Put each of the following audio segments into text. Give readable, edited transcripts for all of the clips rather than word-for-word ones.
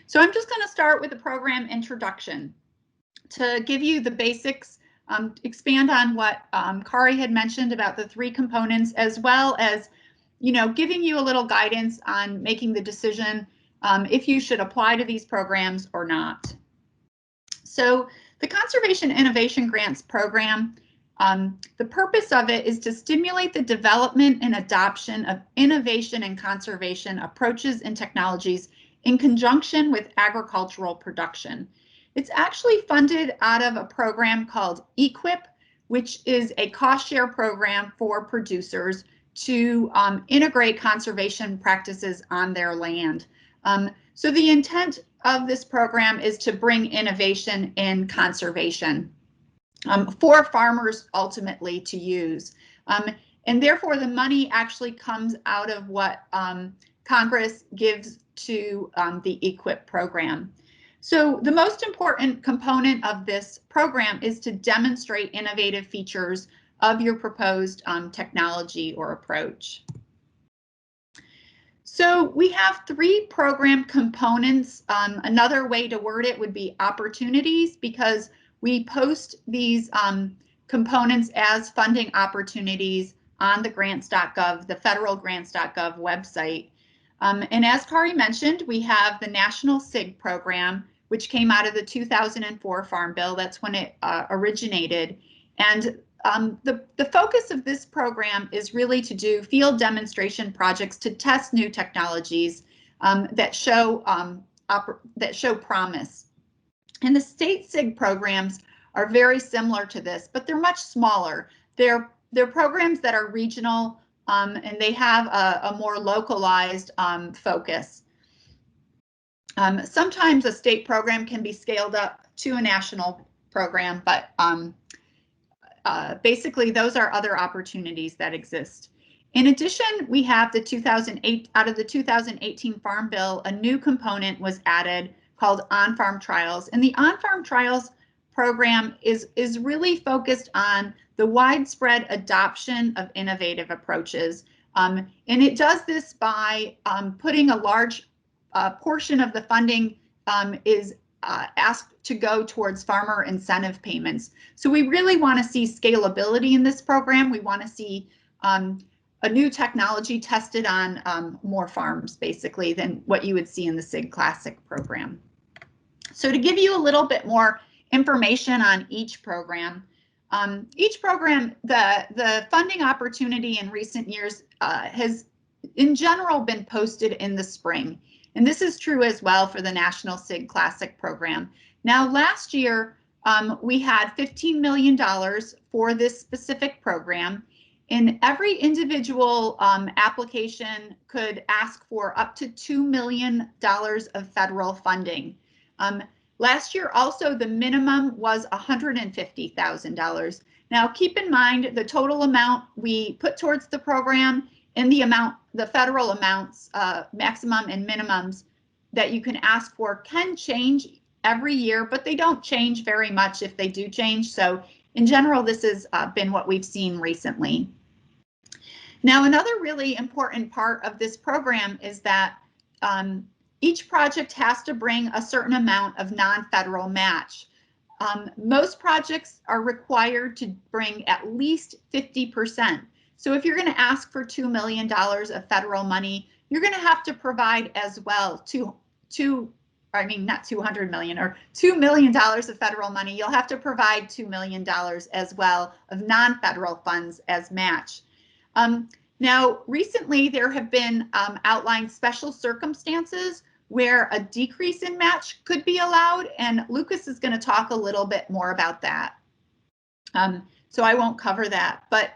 So I'm just going to start with the program introduction to give you the basics, expand on what Kari had mentioned about the 3 components, as well as, giving you a little guidance on making the decision if you should apply to these programs or not. So the Conservation Innovation Grants Program, the purpose of it is to stimulate the development and adoption of innovation and conservation approaches and technologies in conjunction with agricultural production. It's actually funded out of a program called EQIP, which is a cost share program for producers to integrate conservation practices on their land. So the intent of this program is to bring innovation in conservation for farmers ultimately to use. And therefore the money actually comes out of what Congress gives to the EQIP program. So the most important component of this program is to demonstrate innovative features of your proposed technology or approach. So we have 3 program components. Another way to word it would be opportunities, because we post these components as funding opportunities on the grants.gov, the federal grants.gov website. And as Kari mentioned, we have the National CIG program, which came out of the 2004 Farm Bill. That's when it originated. And the focus of this program is really to do field demonstration projects to test new technologies that show promise. And the state CIG programs are very similar to this, but they're much smaller. They're programs that are regional and they have a more localized focus. Sometimes a state program can be scaled up to a national program, but basically those are other opportunities that exist. In addition, we have the 2008, out of the 2018 Farm Bill, a new component was added called On-Farm Trials. And the On-Farm Trials program is really focused on the widespread adoption of innovative approaches. And it does this by putting a large portion of the funding is asked to go towards farmer incentive payments. So we really want to see scalability in this program. We want to see a new technology tested on more farms, basically, than what you would see in the CIG Classic program. So to give you a little bit more information on each program, the funding opportunity in recent years has in general been posted in the spring. And this is true as well for the National CIG Classic program. Now, last year, we had $15 million for this specific program, and every individual application could ask for up to $2 million of federal funding. Last year, also, the minimum was $150,000. Now, keep in mind the total amount we put towards the program and the federal amounts, maximum and minimums that you can ask for can change every year, but they don't change very much if they do change. So in general, this has been what we've seen recently. Now, another really important part of this program is that each project has to bring a certain amount of non-federal match. Most projects are required to bring at least 50%. So if you're going to ask for $2 million of federal money, you're going to have to provide as well not 200 million or $2 million of federal money. You'll have to provide $2 million as well of non-federal funds as match. Now, recently there have been outlined special circumstances where a decrease in match could be allowed, and Lucas is going to talk a little bit more about that. So I won't cover that, but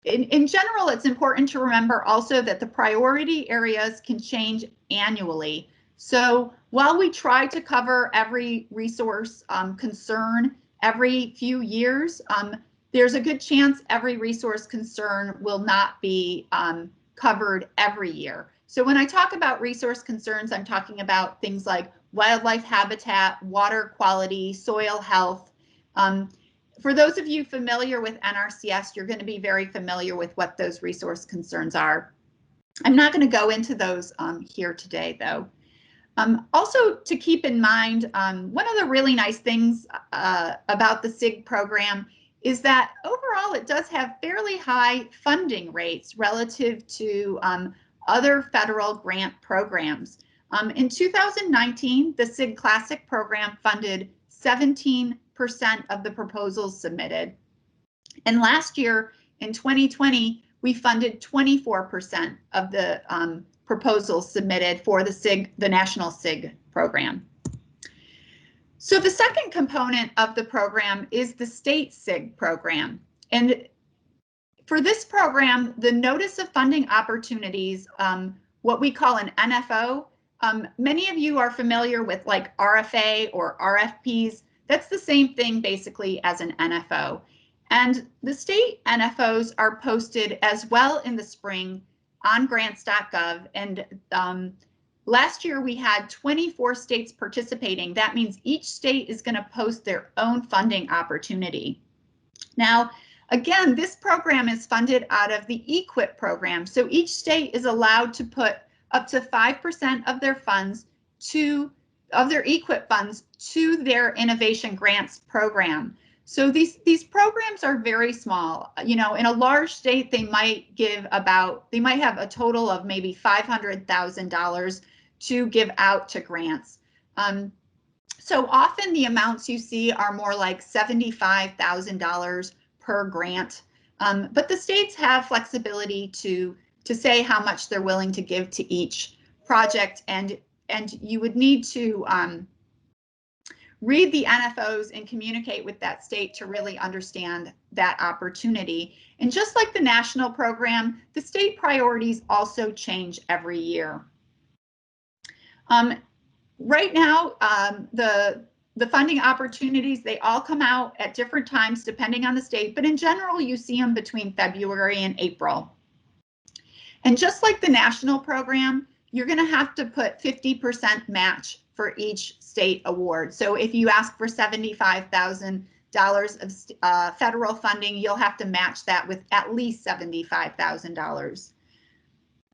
in general, it's important to remember also that the priority areas can change annually. So while we try to cover every resource concern every few years, there's a good chance every resource concern will not be covered every year. So when I talk about resource concerns, I'm talking about things like wildlife habitat, water quality, soil health. For those of you familiar with NRCS, you're going to be very familiar with what those resource concerns are. I'm not going to go into those here today, though. Also to keep in mind, one of the really nice things about the CIG program is that overall it does have fairly high funding rates relative to other federal grant programs. In 2019, the CIG Classic program funded 17% of the proposals submitted. And last year, in 2020, we funded 24% of the proposals submitted for the National CIG program. So the second component of the program is the state CIG program. And for this program, the Notice of Funding Opportunities, what we call an NFO, many of you are familiar with like RFA or RFPs. That's the same thing basically as an NFO. And the state NFOs are posted as well in the spring on grants.gov. And last year we had 24 states participating. That means each state is going to post their own funding opportunity. Now, again, this program is funded out of the EQIP program. So each state is allowed to put up to 5% of their funds of their EQIP funds to their innovation grants program. So these programs are very small. You know, in a large state, they might have a total of maybe $500,000 to give out to grants. So often the amounts you see are more like $75,000 per grant. But the states have flexibility to say how much they're willing to give to each project, and you would need to read the NFOs and communicate with that state to really understand that opportunity. And just like the national program, the state priorities also change every year. Right now, the funding opportunities, they all come out at different times depending on the state, but in general, you see them between February and April. And just like the national program, you're going to have to put 50% match for each state award. So if you ask for $75,000 of federal funding, you'll have to match that with at least $75,000.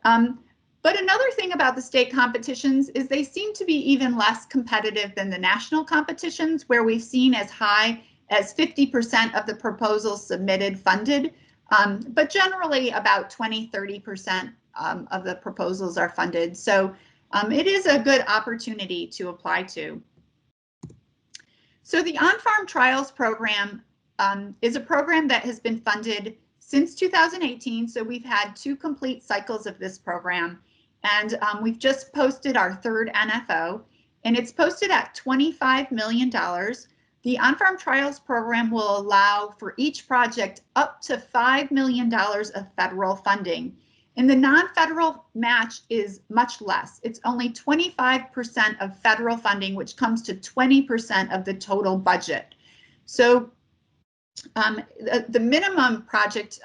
But another thing about the state competitions is they seem to be even less competitive than the national competitions, where we've seen as high as 50% of the proposals submitted funded, but generally about 20–30% of the proposals are funded. So it is a good opportunity to apply to. So the On-Farm Trials program is a program that has been funded since 2018. So we've had 2 complete cycles of this program. And we've just posted our 3rd NFO, and it's posted at $25 million. The On-Farm Trials program will allow for each project up to $5 million of federal funding. And the non-federal match is much less. It's only 25% of federal funding, which comes to 20% of the total budget. So the minimum project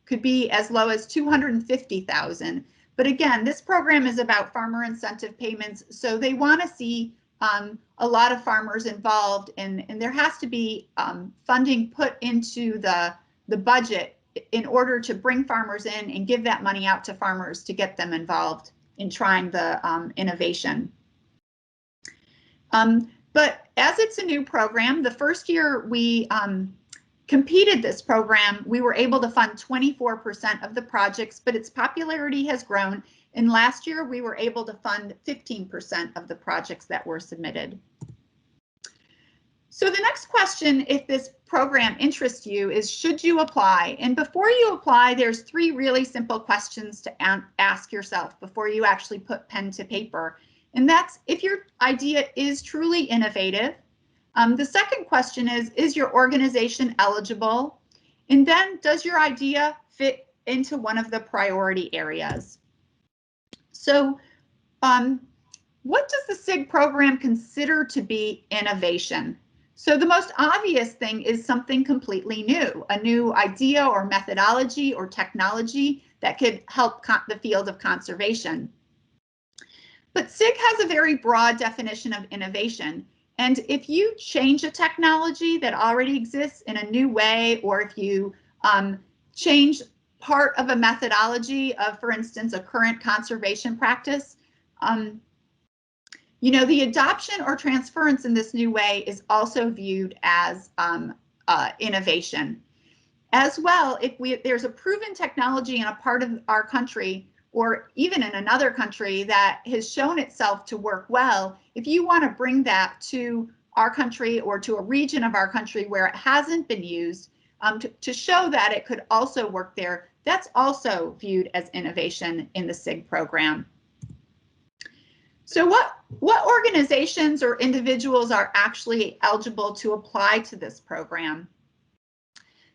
could be as low as $250,000. But again, this program is about farmer incentive payments, so they want to see a lot of farmers involved, and there has to be funding put into the budget in order to bring farmers in and give that money out to farmers to get them involved in trying the innovation. But as it's a new program, the first year we competed this program, we were able to fund 24% of the projects, but its popularity has grown. And last year we were able to fund 15% of the projects that were submitted. So the next question, if this program interests you, is should you apply? And before you apply, there's 3 really simple questions to ask yourself before you actually put pen to paper. And that's if your idea is truly innovative. The second question is your organization eligible? And then does your idea fit into one of the priority areas? So what does the CIG program consider to be innovation? So the most obvious thing is something completely new, a new idea or methodology or technology that could help the field of conservation. But CIG has a very broad definition of innovation. And if you change a technology that already exists in a new way, or if you change part of a methodology of, for instance, a current conservation practice, You know, the adoption or transference in this new way is also viewed as innovation. As well, if there's a proven technology in a part of our country or even in another country that has shown itself to work well, if you want to bring that to our country or to a region of our country where it hasn't been used, to show that it could also work there, that's also viewed as innovation in the CIG program. So what organizations or individuals are actually eligible to apply to this program?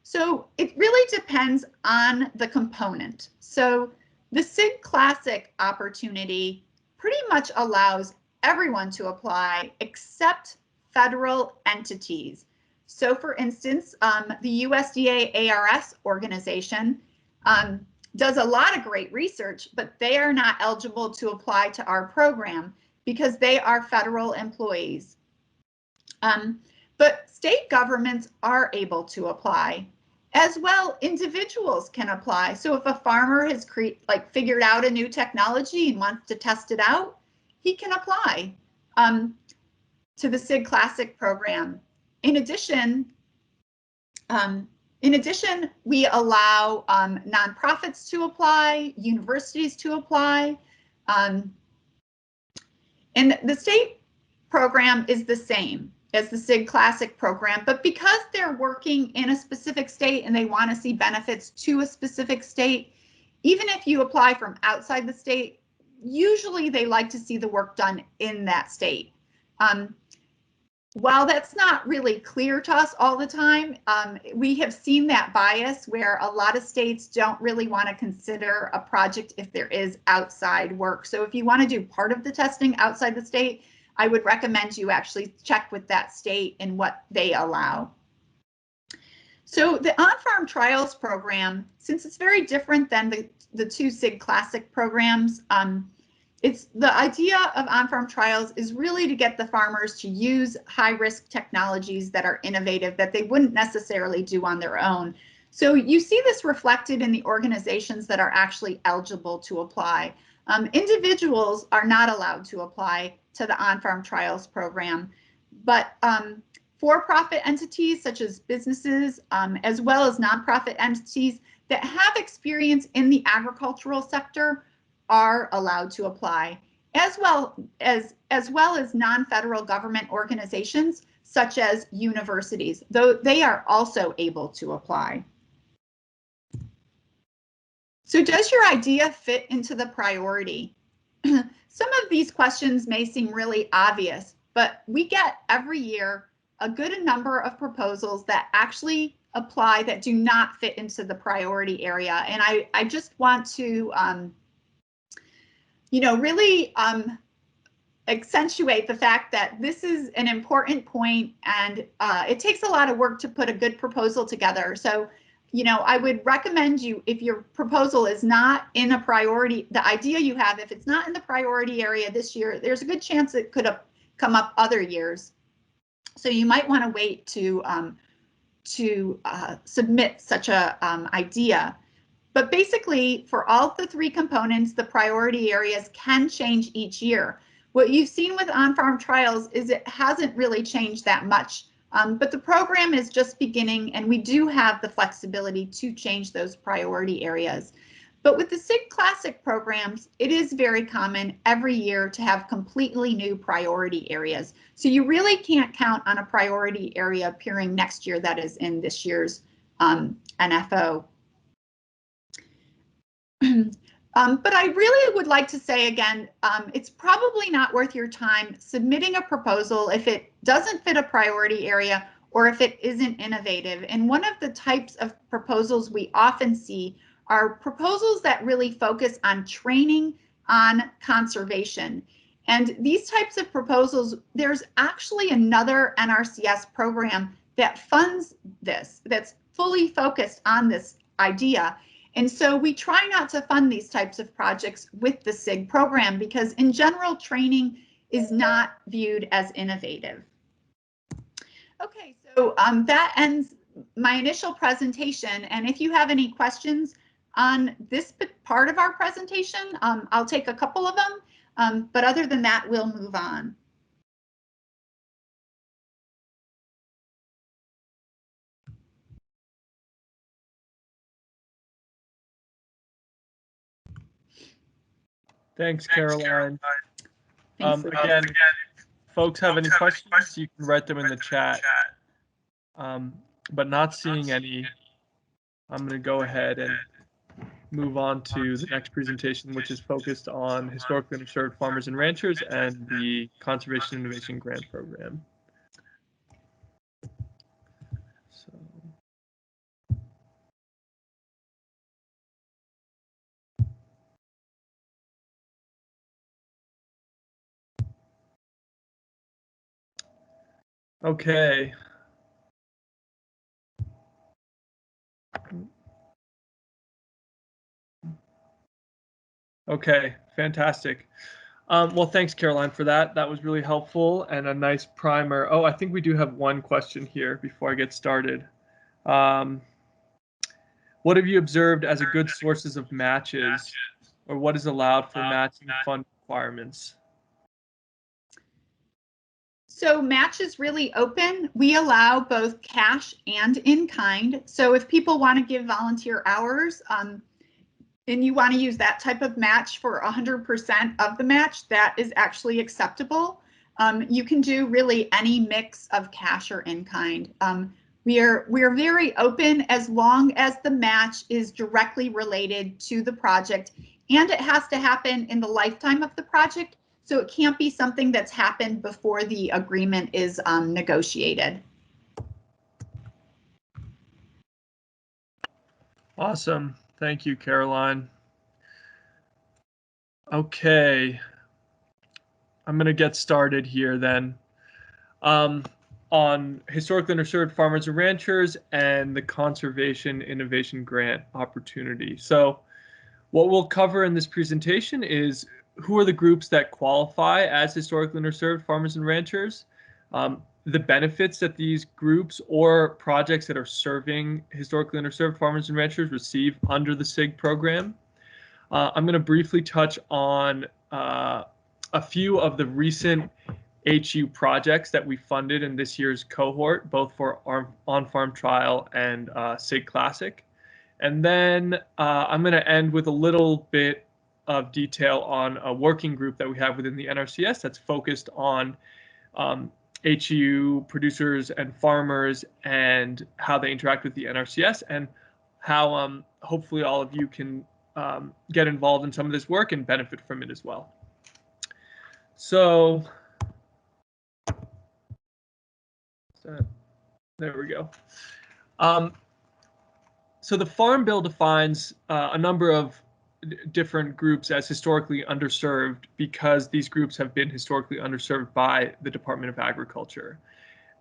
So it really depends on the component. So the CIG Classic opportunity pretty much allows everyone to apply except federal entities. So for instance, the USDA ARS organization does a lot of great research, but they are not eligible to apply to our program because they are federal employees. But state governments are able to apply. As well, individuals can apply. So if a farmer has figured out a new technology and wants to test it out, he can apply to the CIG Classic program. In addition, we allow nonprofits to apply, universities to apply, and the state program is the same as the CIG Classic program, but because they're working in a specific state and they want to see benefits to a specific state, even if you apply from outside the state, usually they like to see the work done in that state. While that's not really clear to us all the time, we have seen that bias where a lot of states don't really want to consider a project if there is outside work. So if you want to do part of the testing outside the state, I would recommend you actually check with that state and what they allow. So the on-farm trials program, since it's very different than the two CIG Classic programs, it's the idea of on-farm trials is really to get the farmers to use high-risk technologies that are innovative that they wouldn't necessarily do on their own. So you see this reflected in the organizations that are actually eligible to apply. Individuals are not allowed to apply to the on-farm trials program, but for-profit entities such as businesses, as well as nonprofit entities that have experience in the agricultural sector are allowed to apply, as well as non-federal government organizations such as universities, though they are also able to apply. So does your idea fit into the priority? Some of these questions may seem really obvious, but we get every year a good number of proposals that actually apply that do not fit into the priority area. And I just want to, really accentuate the fact that this is an important point, and it takes a lot of work to put a good proposal together. So, I would recommend you, if your proposal is not in a priority, the idea you have, if it's not in the priority area this year, there's a good chance it could have come up other years. So you might want to wait to submit such a idea. But basically, for all the three components, the priority areas can change each year. What you've seen with on-farm trials is it hasn't really changed that much, but the program is just beginning, and we do have the flexibility to change those priority areas. But with the CIG Classic programs, it is very common every year to have completely new priority areas. So you really can't count on a priority area appearing next year that is in this year's NFO. But I really would like to say again, it's probably not worth your time submitting a proposal if it doesn't fit a priority area or if it isn't innovative. And one of the types of proposals we often see are proposals that really focus on training on conservation. And these types of proposals, there's actually another NRCS program that funds this, that's fully focused on this idea. And so we try not to fund these types of projects with the CIG program because in general, training is not viewed as innovative. Okay, so that ends my initial presentation. And if you have any questions on this part of our presentation, I'll take a couple of them. But other than that, we'll move on. Thanks, Caroline. Thanks, again, if folks have any questions, you can write them in the chat. But not seeing any, I'm going to go ahead and move on to the next presentation, which is focused on historically underserved farmers and ranchers and the Conservation Innovation Grant Program. Okay. Okay, fantastic. Well, thanks, Caroline, for that. That was really helpful and a nice primer. Oh, I think we do have one question here before I get started. What have you observed as a good sources of matches, or what is allowed for matching fund requirements? So match is really open. We allow both cash and in kind. So if people want to give volunteer hours, and you want to use that type of match for 100% of the match, that is actually acceptable. You can do really any mix of cash or in kind. We are very open as long as the match is directly related to the project, and it has to happen in the lifetime of the project. So it can't be something that's happened before the agreement is negotiated. Awesome. Thank you, Caroline. Okay. I'm going to get started here then on historically underserved farmers and ranchers and the Conservation Innovation Grant opportunity. So what we'll cover in this presentation is who are the groups that qualify as historically underserved farmers and ranchers, the benefits that these groups or projects that are serving historically underserved farmers and ranchers receive under the CIG program. I'm going to briefly touch on a few of the recent HU projects that we funded in this year's cohort, both for our on-farm trial and CIG Classic. And then I'm going to end with a little bit of detail on a working group that we have within the NRCS that's focused on HU producers and farmers and how they interact with the NRCS, and how hopefully all of you can get involved in some of this work and benefit from it as well. So there we go. So the Farm Bill defines a number of different groups as historically underserved because these groups have been historically underserved by the Department of Agriculture.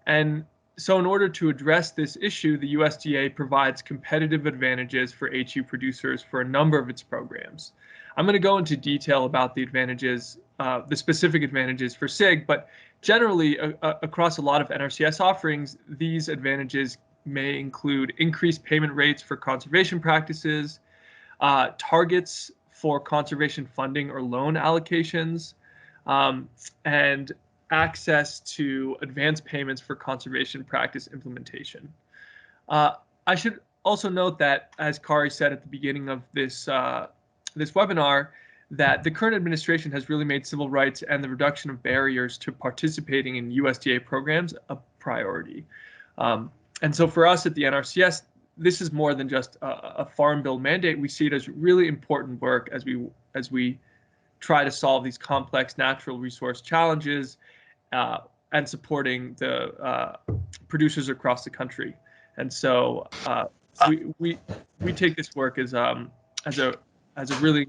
And so in order to address this issue, the USDA provides competitive advantages for HU producers for a number of its programs. I'm going to go into detail about the advantages, the specific advantages for CIG, but generally across a lot of NRCS offerings, these advantages may include increased payment rates for conservation practices, targets for conservation funding or loan allocations, and access to advanced payments for conservation practice implementation. I should also note that, as Kari said at the beginning of this webinar, that the current administration has really made civil rights and the reduction of barriers to participating in USDA programs a priority. And so for us at the NRCS, this is more than just a Farm Bill mandate. We see it as really important work as we try to solve these complex natural resource challenges and supporting the producers across the country. And so we take this work as a really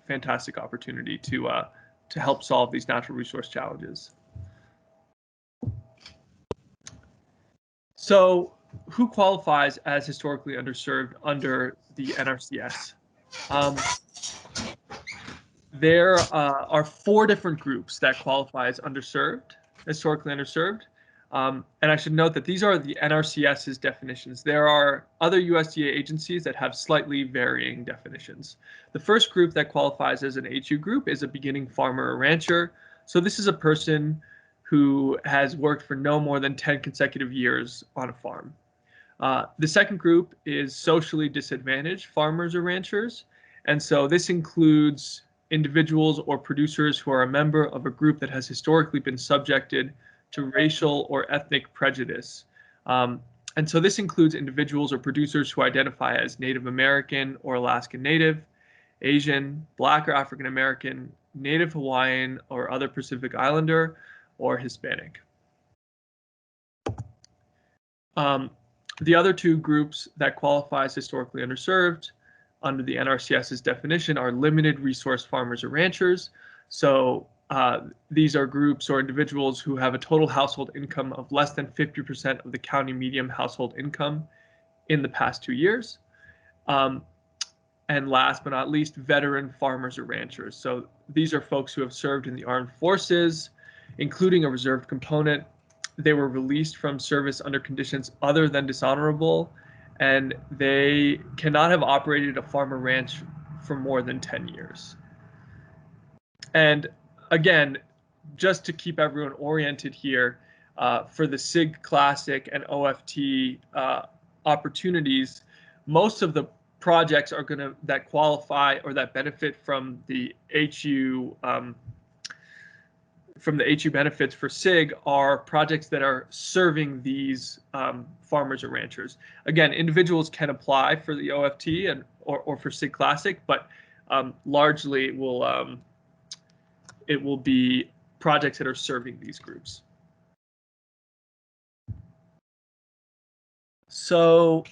fantastic opportunity to help solve these natural resource challenges. So who qualifies as historically underserved under the NRCS? There are 4 different groups that qualify as underserved, historically underserved. And I should note that these are the NRCS's definitions. There are other USDA agencies that have slightly varying definitions. The first group that qualifies as an HU group is a beginning farmer or rancher. So this is a person who has worked for no more than 10 consecutive years on a farm. The second group is socially disadvantaged farmers or ranchers. And so this includes individuals or producers who are a member of a group that has historically been subjected to racial or ethnic prejudice. And so this includes individuals or producers who identify as Native American or Alaskan Native, Asian, Black or African American, Native Hawaiian or other Pacific Islander, or Hispanic. The other two groups that qualify as historically underserved under the NRCS's definition are limited resource farmers or ranchers. So these are groups or individuals who have a total household income of less than 50% of the county median household income in the past 2 years. And last but not least, veteran farmers or ranchers. So these are folks who have served in the armed forces, including a reserve component. They were released from service under conditions other than dishonorable, and they cannot have operated a farm or ranch for more than 10 years. And again, just to keep everyone oriented here, for the CIG Classic and OFT opportunities, most of the projects are that qualify or that benefit from the HU benefits for CIG are projects that are serving these farmers or ranchers. Again, individuals can apply for the OFT or for CIG Classic, but largely it will be projects that are serving these groups. So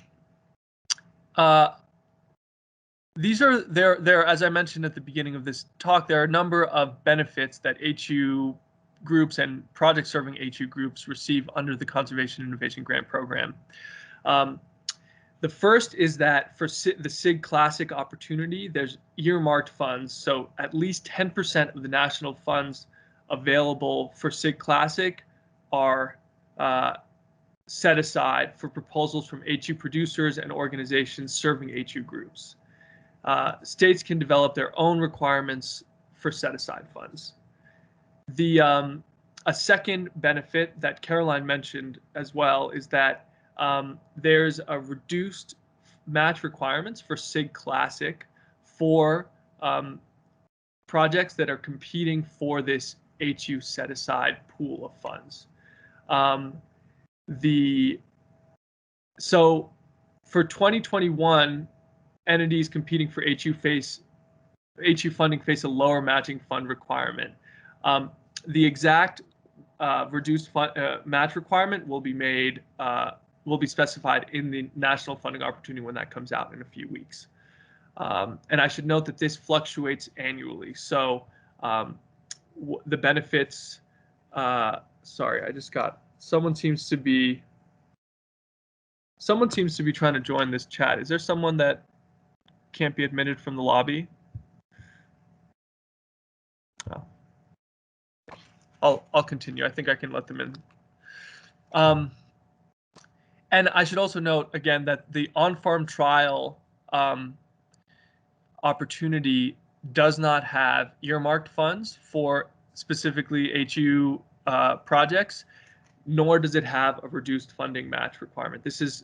these are there, as I mentioned at the beginning of this talk, there are a number of benefits that HU groups and projects serving HU groups receive under the Conservation Innovation Grant Program. The first is that for the CIG Classic opportunity, there's earmarked funds. So at least 10% of the national funds available for CIG Classic are set aside for proposals from HU producers and organizations serving HU groups. States can develop their own requirements for set-aside funds. A second benefit that Caroline mentioned as well is that there's a reduced match requirements for CIG Classic for projects that are competing for this HU set-aside pool of funds. So for 2021, entities competing for HU funding face a lower matching fund requirement. The exact reduced match requirement will be specified in the national funding opportunity when that comes out in a few weeks. And I should note that this fluctuates annually. So the benefits, sorry, I just got, someone seems to be trying to join this chat. Is there someone that can't be admitted from the lobby? Oh. I'll continue. I think I can let them in. And I should also note again that the on-farm trial opportunity does not have earmarked funds for specifically HU projects, nor does it have a reduced funding match requirement. This is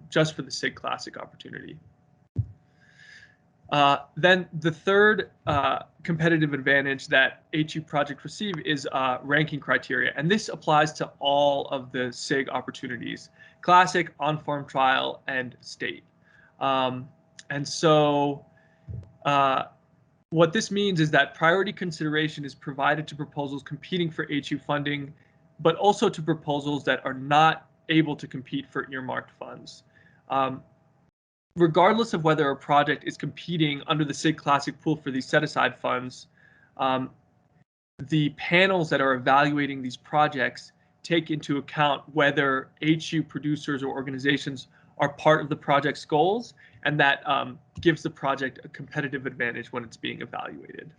just for the CIG Classic opportunity. Then the third competitive advantage that HU projects receive is ranking criteria, and this applies to all of the CIG opportunities: Classic, on-farm trial, and state. And so what this means is that priority consideration is provided to proposals competing for HU funding, but also to proposals that are not able to compete for earmarked funds. Regardless of whether a project is competing under the CIG Classic pool for these set-aside funds, the panels that are evaluating these projects take into account whether HU producers or organizations are part of the project's goals, and that gives the project a competitive advantage when it's being evaluated.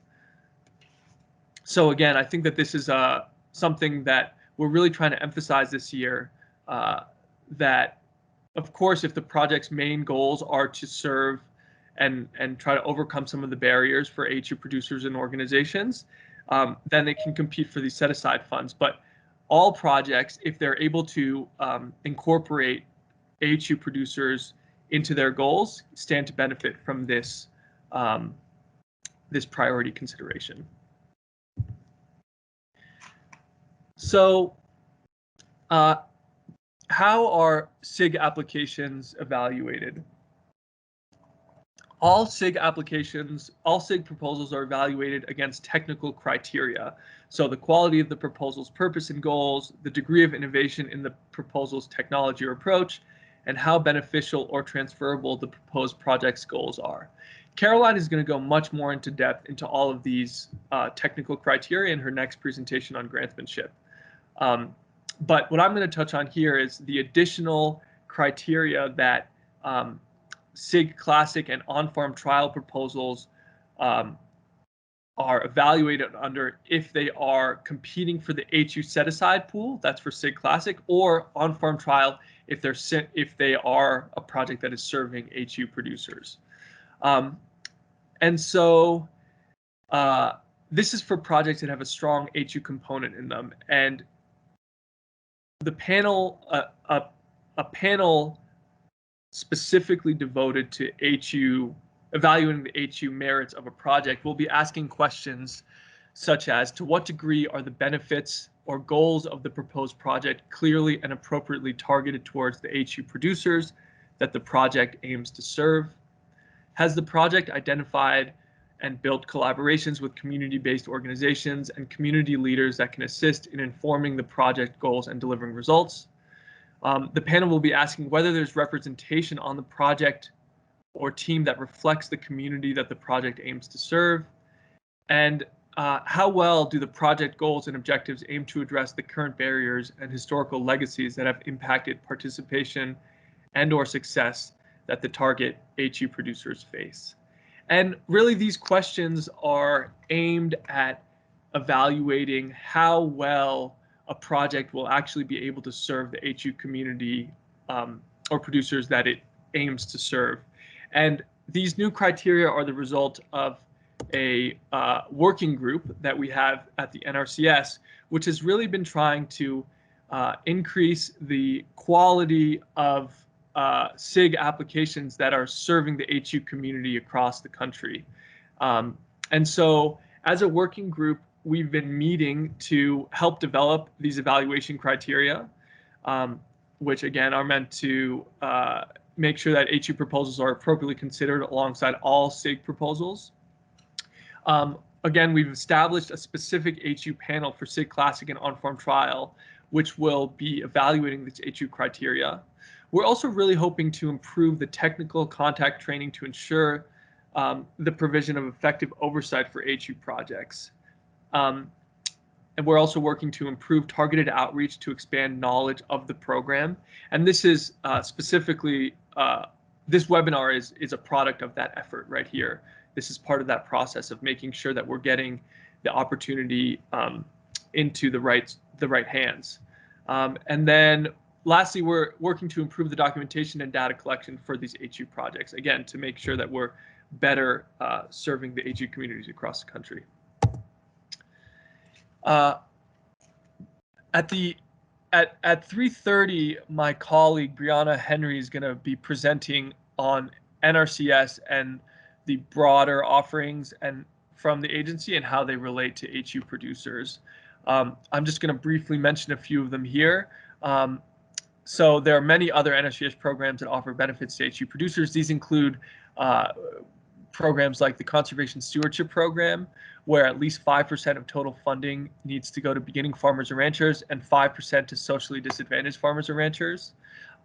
So again, I think that this is something that we're really trying to emphasize this year that, of course, if the project's main goals are to serve and try to overcome some of the barriers for HU producers and organizations, then they can compete for these set-aside funds. But all projects, if they're able to incorporate HU producers into their goals, stand to benefit from this this priority consideration. So, how are CIG applications evaluated? All CIG applications, all CIG proposals are evaluated against technical criteria. So the quality of the proposal's purpose and goals, the degree of innovation in the proposal's technology or approach, and how beneficial or transferable the proposed project's goals are. Caroline is going to go much more into depth into all of these technical criteria in her next presentation on grantsmanship. But what I'm going to touch on here is the additional criteria that CIG Classic and on-farm trial proposals are evaluated under if they are competing for the HU set-aside pool, that's for CIG Classic, or on-farm trial if they are a project that is serving HU producers. And so this is for projects that have a strong HU component in them. And the panel, a panel specifically devoted to HU, evaluating the HU merits of a project, will be asking questions such as, to what degree are the benefits or goals of the proposed project clearly and appropriately targeted towards the HU producers that the project aims to serve? Has the project identified and built collaborations with community-based organizations and community leaders that can assist in informing the project goals and delivering results? The panel will be asking whether there's representation on the project or team that reflects the community that the project aims to serve, and how well do the project goals and objectives aim to address the current barriers and historical legacies that have impacted participation and/or success that the target HU producers face. And really, these questions are aimed at evaluating how well a project will actually be able to serve the HU community or producers that it aims to serve. And these new criteria are the result of a working group that we have at the NRCS, which has really been trying to increase the quality of CIG applications that are serving the HU community across the country. And so as a working group, we've been meeting to help develop these evaluation criteria, which again are meant to make sure that HU proposals are appropriately considered alongside all CIG proposals. Again, we've established a specific HU panel for CIG Classic and on-farm trial, which will be evaluating these HU criteria. We're also really hoping to improve the technical contact training to ensure the provision of effective oversight for HU projects. And we're also working to improve targeted outreach to expand knowledge of the program. And this is specifically, this webinar is a product of that effort right here. This is part of that process of making sure that we're getting the opportunity into the right hands. And then lastly, we're working to improve the documentation and data collection for these HU projects, again, to make sure that we're better serving the HU communities across the country. At 3:30, my colleague Brianna Henry is going to be presenting on NRCS and the broader offerings and from the agency and how they relate to HU producers. I'm just going to briefly mention a few of them here. So there are many other NRCS programs that offer benefits to HU producers. These include programs like the Conservation Stewardship Program, where at least 5% of total funding needs to go to beginning farmers and ranchers and 5% to socially disadvantaged farmers and ranchers.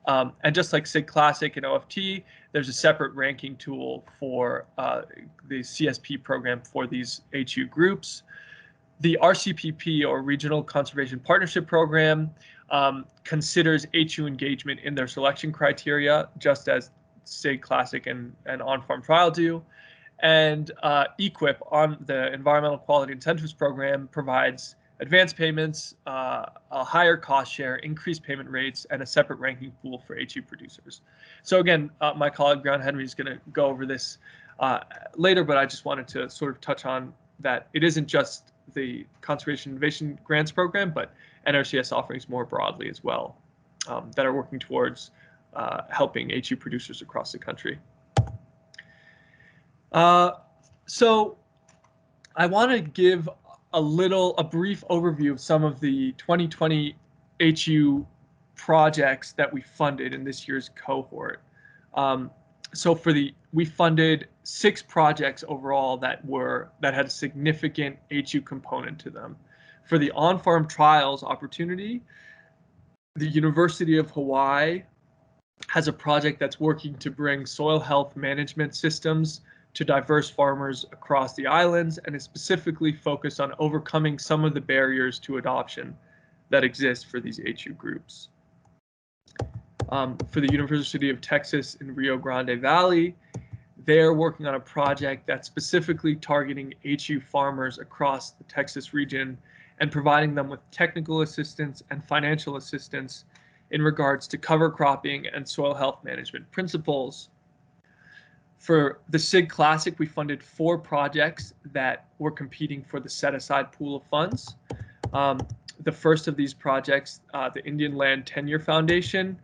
And just like CIG Classic and OFT, there's a separate ranking tool for the CSP program for these HU groups. The RCPP, or Regional Conservation Partnership Program, considers HU engagement in their selection criteria, just as CIG Classic and on-farm trial do. And EQIP, on the Environmental Quality Incentives Program, provides advance payments, a higher cost share, increased payment rates, and a separate ranking pool for HU producers. So again, my colleague Brown Henry is going to go over this later, but I just wanted to sort of touch on that it isn't just the Conservation Innovation Grants Program, but NRCS offerings more broadly as well that are working towards helping HU producers across the country. So I want to give a brief overview of some of the 2020 HU projects that we funded in this year's cohort. So we funded 6 projects overall that had a significant HU component to them. For the on-farm trials opportunity, the University of Hawaii has a project that's working to bring soil health management systems to diverse farmers across the islands, and is specifically focused on overcoming some of the barriers to adoption that exist for these HU groups. For the University of Texas in Rio Grande Valley, they're working on a project that's specifically targeting HU farmers across the Texas region and providing them with technical assistance and financial assistance in regards to cover cropping and soil health management principles. For the CIG Classic, we funded 4 projects that were competing for the set-aside pool of funds. The first of these projects, the Indian Land Tenure Foundation,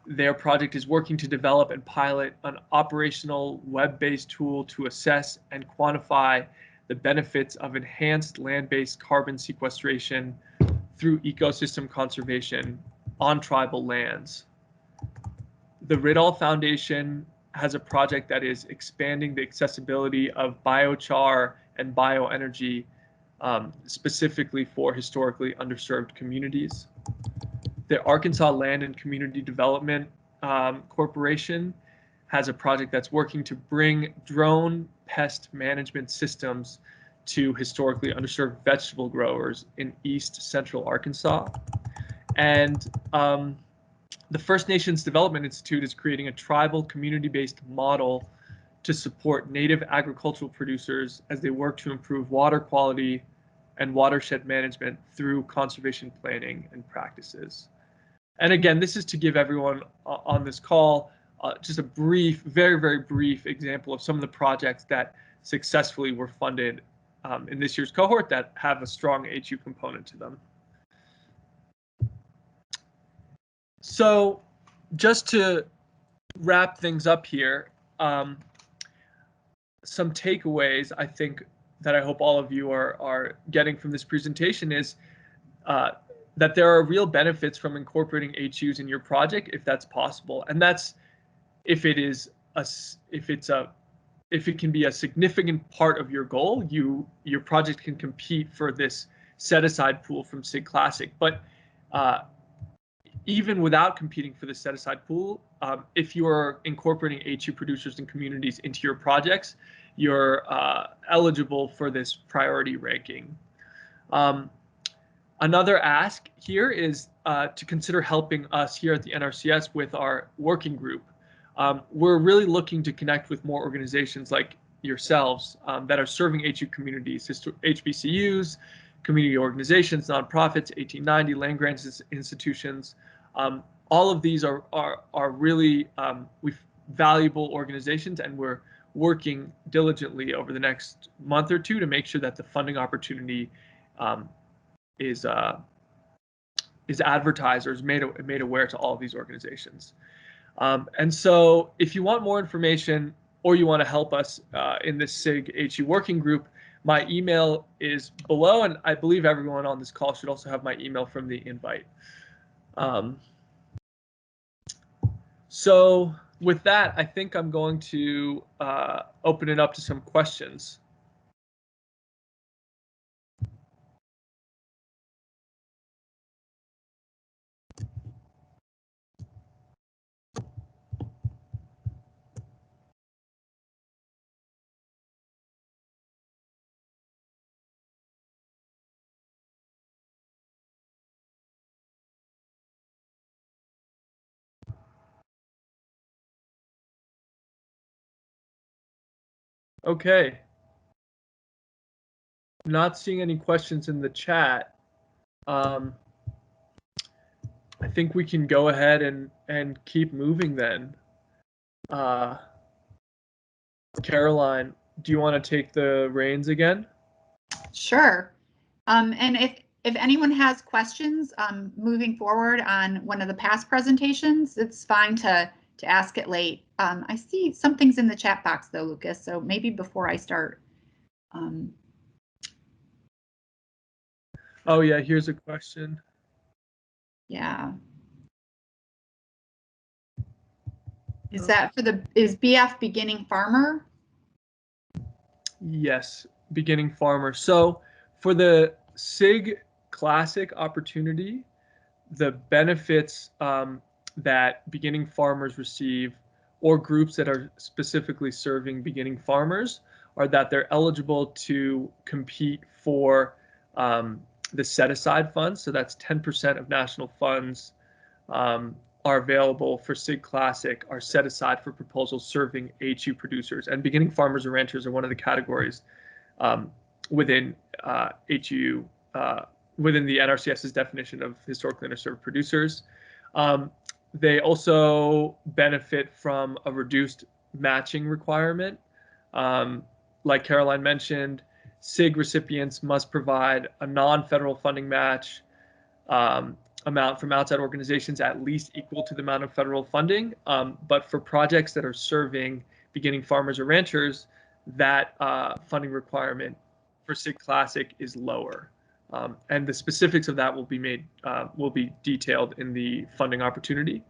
their project is working to develop and pilot an operational web-based tool to assess and quantify the benefits of enhanced land-based carbon sequestration through ecosystem conservation on tribal lands. The Riddle Foundation has a project that is expanding the accessibility of biochar and bioenergy, specifically for historically underserved communities. The Arkansas Land and Community Development Corporation has a project that's working to bring drone pest management systems to historically underserved vegetable growers in East Central Arkansas. And the First Nations Development Institute is creating a tribal community-based model to support native agricultural producers as they work to improve water quality and watershed management through conservation planning and practices. And again, this is to give everyone on this call just a brief, very, very brief example of some of the projects that successfully were funded in this year's cohort that have a strong HU component to them. So just to wrap things up here, some takeaways I think that I hope all of you are getting from this presentation is that there are real benefits from incorporating HUs in your project if that's possible, and that's if it can be a significant part of your goal. Your project can compete for this set-aside pool from CIG Classic, but even without competing for the set-aside pool, if you are incorporating HU producers and communities into your projects, you're eligible for this priority ranking. Another ask here is to consider helping us here at the NRCS with our working group. We're really looking to connect with more organizations like yourselves that are serving HU communities, HBCUs, community organizations, nonprofits, 1890, land grants institutions. All of these are really valuable organizations, and we're working diligently over the next month or two to make sure that the funding opportunity is advertised or is made aware to all of these organizations. And so if you want more information or you want to help us in this CIG HU working group, my email is below, and I believe everyone on this call should also have my email from the invite. So with that, I think I'm going to open it up to some questions. Okay. not seeing any questions in the chat. I think we can go ahead and keep moving then. Caroline, do you want to take the reins again? Sure. And if anyone has questions moving forward on one of the past presentations, it's fine to ask it late. I see some things in the chat box though, Lucas, so maybe before I start. Oh yeah, here's a question. Yeah. Is that for is BF beginning farmer? Yes, beginning farmer. So for the CIG Classic opportunity, the benefits that beginning farmers receive, or groups that are specifically serving beginning farmers, are that they're eligible to compete for the set-aside funds. So that's 10% of national funds are available for CIG Classic, are set aside for proposals serving HU producers. And beginning farmers or ranchers are one of the categories within HU, within the NRCS's definition of historically underserved producers. They also benefit from a reduced matching requirement. Like Caroline mentioned, CIG recipients must provide a non-federal funding match amount from outside organizations at least equal to the amount of federal funding. But for projects that are serving beginning farmers or ranchers, that funding requirement for CIG Classic is lower. And the specifics of that will be detailed in the funding opportunity.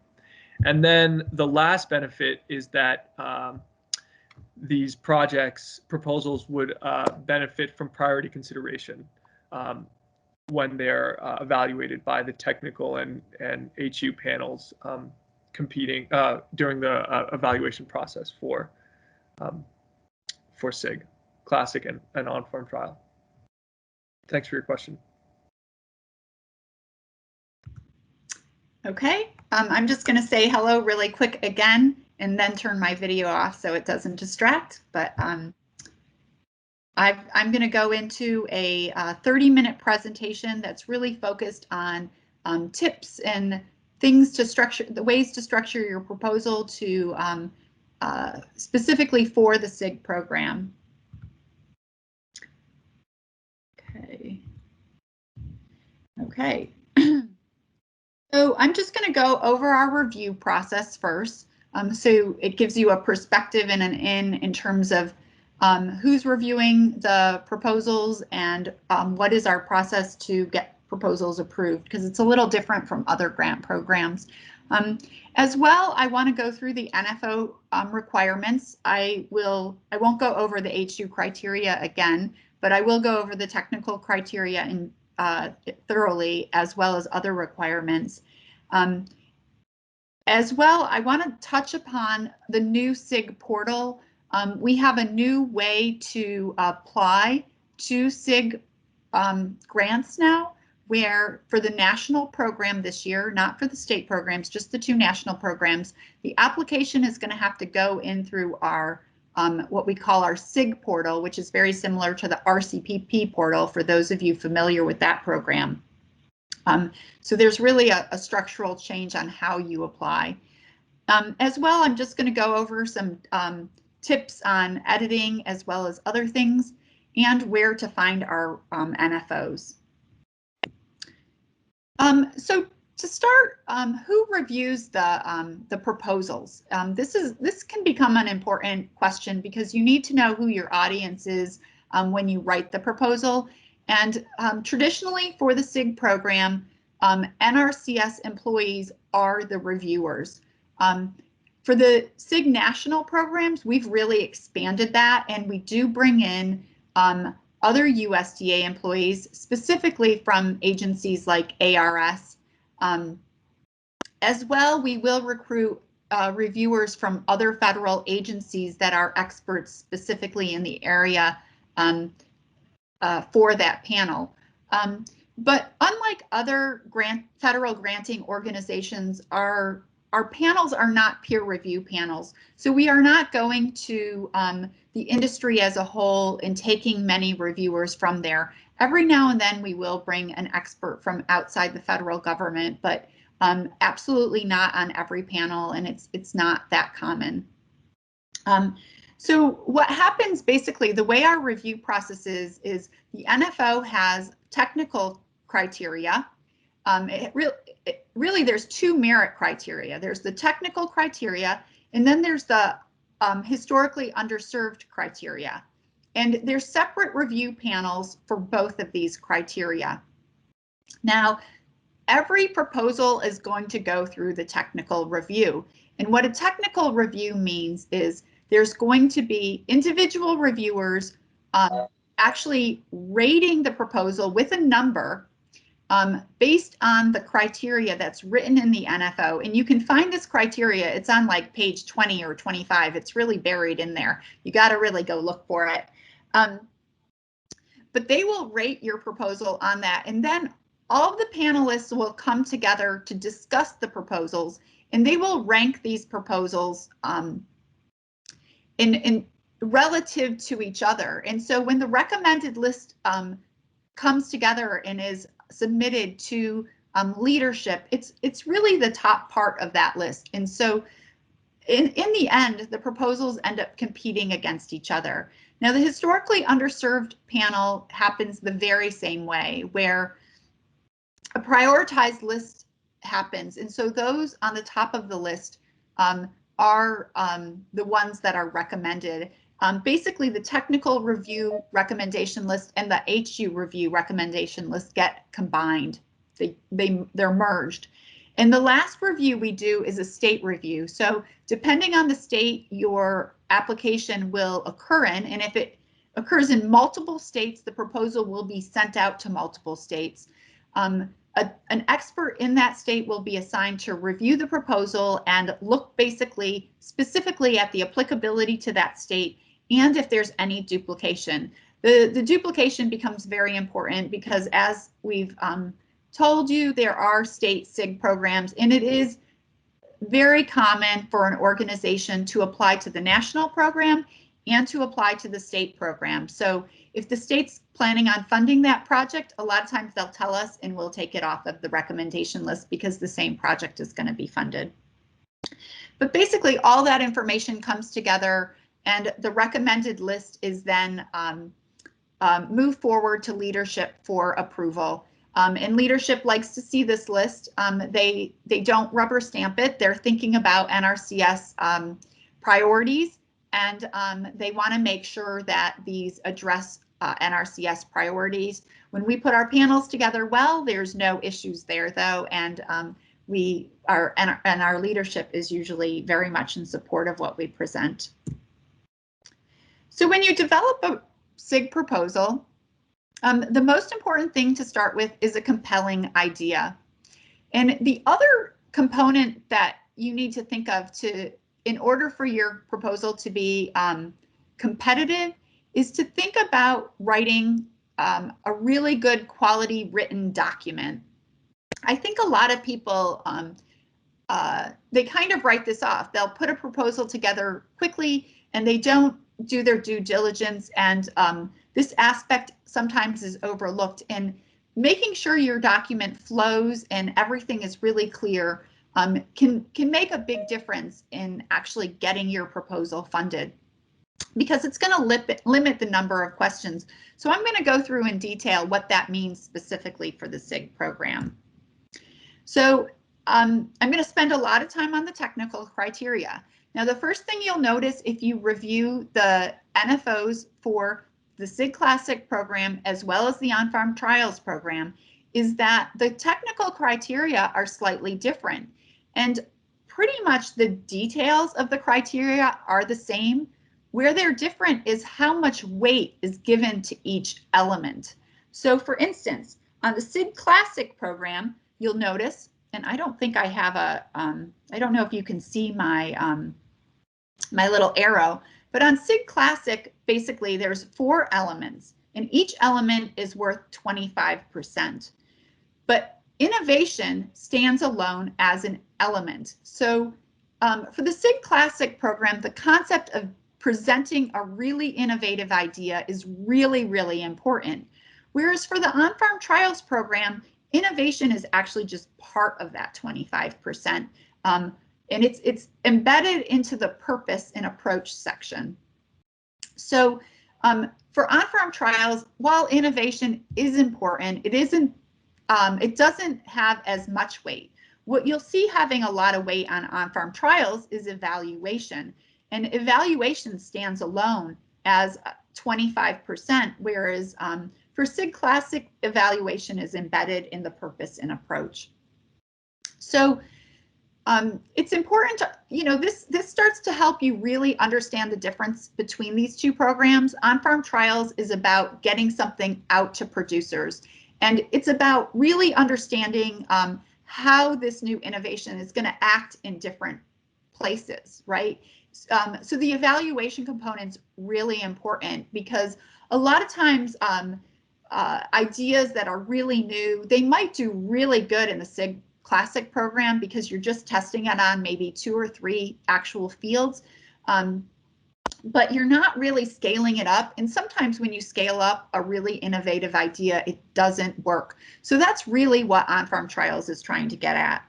And then the last benefit is that these proposals would benefit from priority consideration when they're evaluated by the technical and HU panels competing during the evaluation process for CIG Classic and on-farm trial. Thanks for your question. Okay, I'm just going to say hello really quick again and then turn my video off so it doesn't distract. But I'm going to go into a 30-minute presentation that's really focused on tips and things to structure, the ways to structure your proposal to specifically for the CIG program. Okay. So I'm just going to go over our review process first. So it gives you a perspective and in terms of who's reviewing the proposals and what is our process to get proposals approved, because it's a little different from other grant programs. As well, I want to go through the NFO requirements. I won't go over the HU criteria again, but I will go over the technical criteria in thoroughly, as well as other requirements. As well, I want to touch upon the new CIG portal. We have a new way to apply to CIG grants now, where for the national program this year, not for the state programs, just the two national programs, the application is going to have to go in through our what we call our CIG portal, which is very similar to the RCPP portal for those of you familiar with that program. So there's really a structural change on how you apply. As well, I'm just going to go over some tips on editing as well as other things and where to find our NFOs. So to start, who reviews the proposals? This can become an important question because you need to know who your audience is when you write the proposal. And traditionally for the CIG program, NRCS employees are the reviewers. For the CIG national programs, we've really expanded that, and we do bring in other USDA employees, specifically from agencies like ARS. As well, we will recruit reviewers from other federal agencies that are experts specifically in the area for that panel. But unlike other federal granting organizations, our our panels are not peer review panels. So we are not going to the industry as a whole and taking many reviewers from there. Every now and then we will bring an expert from outside the federal government, but absolutely not on every panel, and it's not that common. So what happens basically, the way our review process is the NFO has technical criteria. Really there's two merit criteria. There's the technical criteria, and then there's the historically underserved criteria. And there's separate review panels for both of these criteria. Now, every proposal is going to go through the technical review. And what a technical review means is there's going to be individual reviewers actually rating the proposal with a number based on the criteria that's written in the NFO. And you can find this criteria, it's on like page 20 or 25. It's really buried in there. You got to really go look for it. But they will rate your proposal on that. And then all of the panelists will come together to discuss the proposals, and they will rank these proposals in relative to each other. And so when the recommended list comes together and is submitted to leadership, it's really the top part of that list. And so in the end, the proposals end up competing against each other. Now, the historically underserved panel happens the very same way, where a prioritized list happens. And so those on the top of the list are the ones that are recommended. Basically, the technical review recommendation list and the HU review recommendation list get combined. They're merged. And the last review we do is a state review. So depending on the state your application will occur in, and if it occurs in multiple states, the proposal will be sent out to multiple states. An expert in that state will be assigned to review the proposal and look basically specifically at the applicability to that state and if there's any duplication. The duplication becomes very important because, as we've told you, there are state CIG programs, and it is very common for an organization to apply to the national program and to apply to the state program. So if the state's planning on funding that project, a lot of times they'll tell us and we'll take it off of the recommendation list because the same project is going to be funded. But basically all that information comes together, and the recommended list is then moved forward to leadership for approval. And leadership likes to see this list. They don't rubber stamp it. They're thinking about NRCS priorities, and they want to make sure that these address NRCS priorities. When we put our panels together well, there's no issues there though, and our leadership is usually very much in support of what we present. So when you develop a CIG proposal, the most important thing to start with is a compelling idea. And the other component that you need to think of in order for your proposal to be competitive is to think about writing a really good quality written document. I think a lot of people, they kind of write this off. They'll put a proposal together quickly and they don't do their due diligence, and this aspect sometimes is overlooked. And making sure your document flows and everything is really clear can make a big difference in actually getting your proposal funded, because it's going to limit the number of questions. So I'm going to go through in detail what that means specifically for the CIG program. So I'm going to spend a lot of time on the technical criteria. Now, the first thing you'll notice if you review the NFOs for the CIG Classic program as well as the on-farm trials program is that the technical criteria are slightly different, and pretty much the details of the criteria are the same. Where they're different is how much weight is given to each element. So for instance, on the CIG Classic program, you'll notice, and I don't think I have a, I don't know if you can see my, my little arrow, but on CIG Classic, basically there's 4 elements and each element is worth 25%. But innovation stands alone as an element. So for the CIG Classic program, the concept of presenting a really innovative idea is really, really important. Whereas for the on-farm trials program, innovation is actually just part of that 25%. And it's embedded into the purpose and approach section. So for on-farm trials, while innovation is important, it doesn't have as much weight. What you'll see having a lot of weight on on-farm trials is evaluation, and evaluation stands alone as 25%, whereas for CIG Classic, evaluation is embedded in the purpose and approach. So it's important to, this starts to help you really understand the difference between these two programs. On-farm trials is about getting something out to producers, and it's about really understanding how this new innovation is going to act in different places, right? So the evaluation component's really important, because a lot of times ideas that are really new, they might do really good in the CIG Classic program because you're just testing it on maybe 2 or 3 actual fields, but you're not really scaling it up. And sometimes when you scale up a really innovative idea, it doesn't work. So that's really what on-farm trials is trying to get at.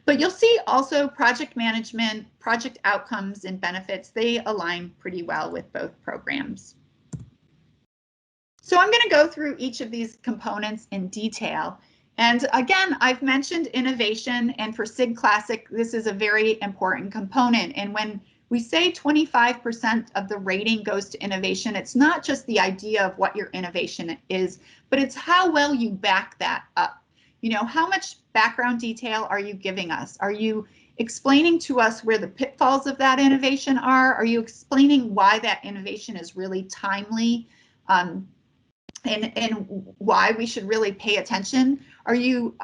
But you'll see also project management, project outcomes, and benefits, they align pretty well with both programs. So I'm going to go through each of these components in detail. And again, I've mentioned innovation, and for CIG Classic, this is a very important component. And when we say 25% of the rating goes to innovation, it's not just the idea of what your innovation is, but it's how well you back that up. How much background detail are you giving us? Are you explaining to us where the pitfalls of that innovation are? Are you explaining why that innovation is really timely? And why we should really pay attention? Are you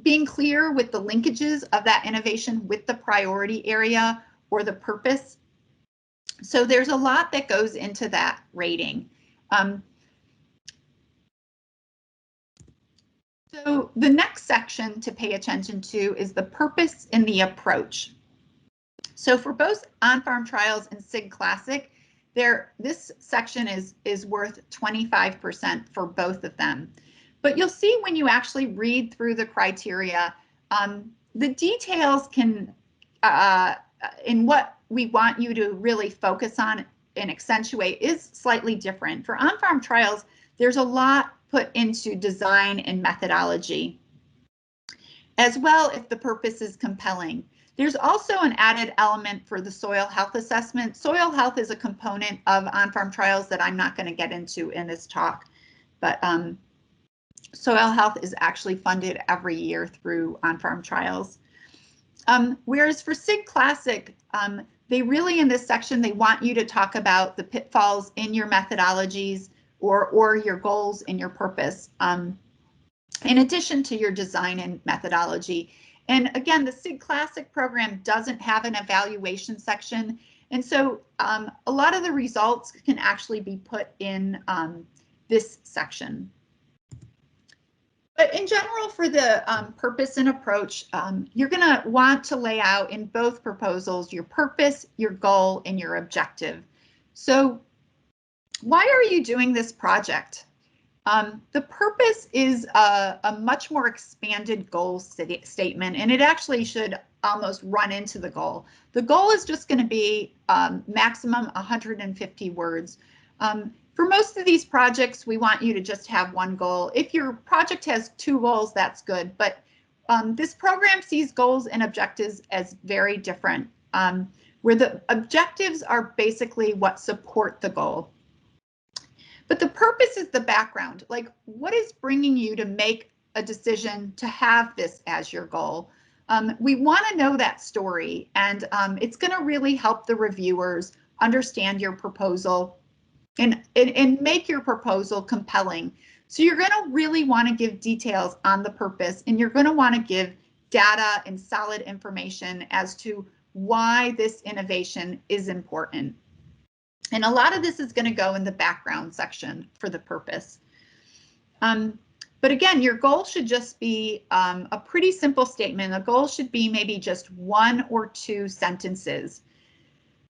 being clear with the linkages of that innovation with the priority area or the purpose? So there's a lot that goes into that rating. So the next section to pay attention to is the purpose and the approach. So for both on-farm trials and CIG Classic, this section is worth 25% for both of them. But you'll see when you actually read through the criteria, the details can, in what we want you to really focus on and accentuate is slightly different. For on-farm trials, there's a lot put into design and methodology, as well if the purpose is compelling. There's also an added element for the soil health assessment. Soil health is a component of on-farm trials that I'm not going to get into in this talk, but soil health is actually funded every year through on-farm trials. Whereas for CIG Classic, they really in this section, they want you to talk about the pitfalls in your methodologies or your goals and your purpose, in addition to your design and methodology. And again, the CIG Classic program doesn't have an evaluation section. And so a lot of the results can actually be put in this section. But in general, for the purpose and approach, you're going to want to lay out in both proposals your purpose, your goal, and your objective. So why are you doing this project? The purpose is a much more expanded goal statement, and it actually should almost run into the goal. The goal is just going to be maximum 150 words. For most of these projects, we want you to just have one goal. If your project has 2 goals, that's good, but this program sees goals and objectives as very different, where the objectives are basically what support the goal. But the purpose is the background, like what is bringing you to make a decision to have this as your goal? We want to know that story, and it's going to really help the reviewers understand your proposal and make your proposal compelling. So you're going to really want to give details on the purpose, and you're going to want to give data and solid information as to why this innovation is important. And a lot of this is going to go in the background section for the purpose. But again, your goal should just be a pretty simple statement. The goal should be maybe just 1 or 2 sentences,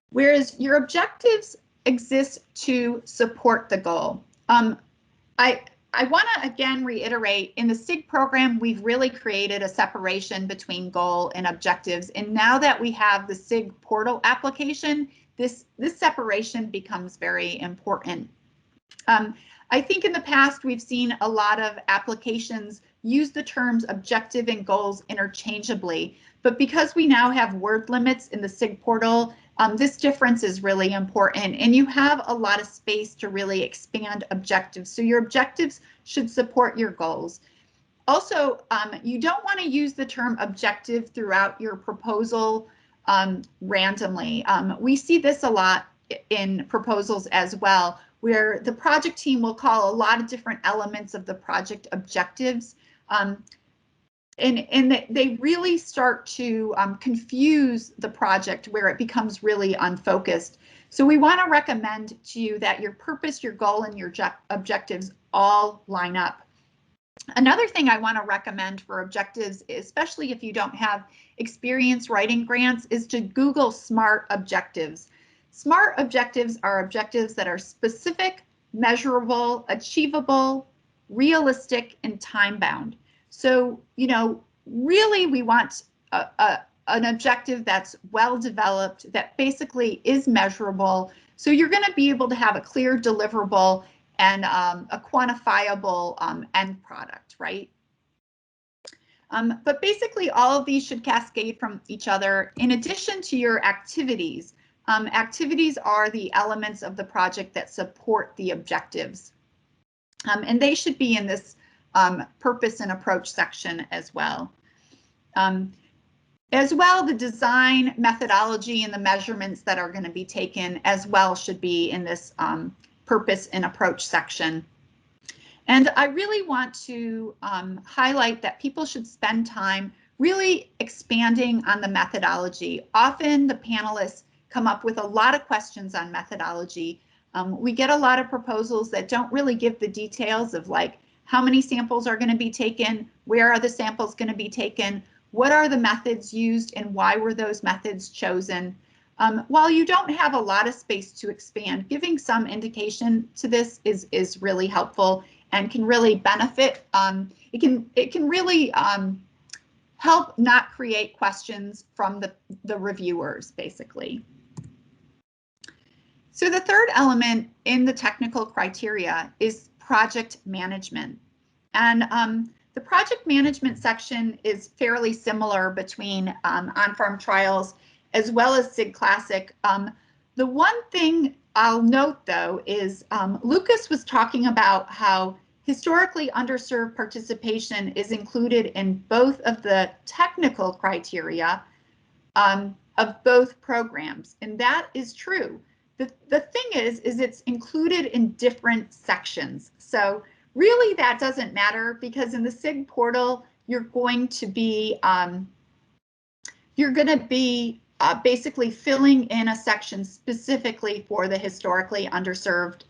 whereas your objectives exist to support the goal. I want to again reiterate, in the CIG program, we've really created a separation between goal and objectives. And now that we have the CIG portal application, this separation becomes very important. I think in the past, we've seen a lot of applications use the terms objective and goals interchangeably, but because we now have word limits in the CIG portal, this difference is really important, and you have a lot of space to really expand objectives. So your objectives should support your goals. Also, you don't want to use the term objective throughout your proposal randomly. We see this a lot in proposals as well, where the project team will call a lot of different elements of the project objectives. And they really start to confuse the project, where it becomes really unfocused. So we want to recommend to you that your purpose, your goal, and your objectives all line up. Another thing I want to recommend for objectives, especially if you don't have experience writing grants, is to Google SMART objectives. SMART objectives are objectives that are specific, measurable, achievable, realistic, and time-bound. So, you know, really we want an objective that's well developed, that basically is measurable. So you're going to be able to have a clear deliverable and a quantifiable end product, right? But basically all of these should cascade from each other. In addition to your activities, activities are the elements of the project that support the objectives. And they should be in this purpose and approach section as well. The design methodology and the measurements that are going to be taken as well should be in this purpose and approach section. And I really want to highlight that people should spend time really expanding on the methodology. Often the panelists come up with a lot of questions on methodology. We get a lot of proposals that don't really give the details of, like, how many samples are going to be taken, where are the samples going to be taken, what are the methods used, and why were those methods chosen. While you don't have a lot of space to expand, giving some indication to this is really helpful and can really benefit. It can really help not create questions from the reviewers, basically. So the third element in the technical criteria is project management. And the project management section is fairly similar between on-farm trials as well as CIG Classic. The one thing I'll note, though, is Lucas was talking about how historically underserved participation is included in both of the technical criteria of both programs, and that is true. The thing is it's included in different sections. So really that doesn't matter, because in the CIG portal, you're going to be basically filling in a section specifically for the historically underserved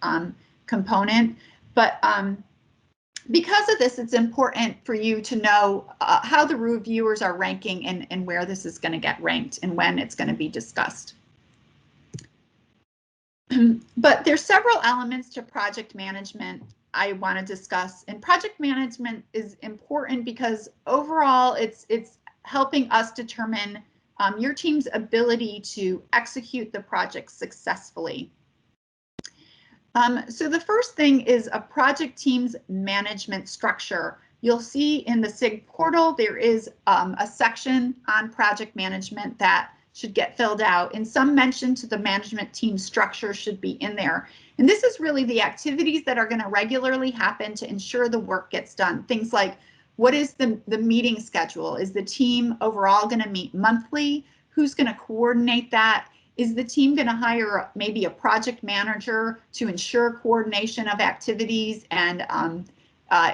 component. But because of this, it's important for you to know how the reviewers are ranking and where this is going to get ranked and when it's going to be discussed. But there's several elements to project management I want to discuss, and project management is important because overall it's helping us determine your team's ability to execute the project successfully. So the first thing is a project team's management structure. You'll see in the CIG portal there is a section on project management that should get filled out, and some mention to the management team structure should be in there. And this is really the activities that are going to regularly happen to ensure the work gets done. Things like, what is the meeting schedule? Is the team overall going to meet monthly? Who's going to coordinate that? Is the team going to hire maybe a project manager to ensure coordination of activities and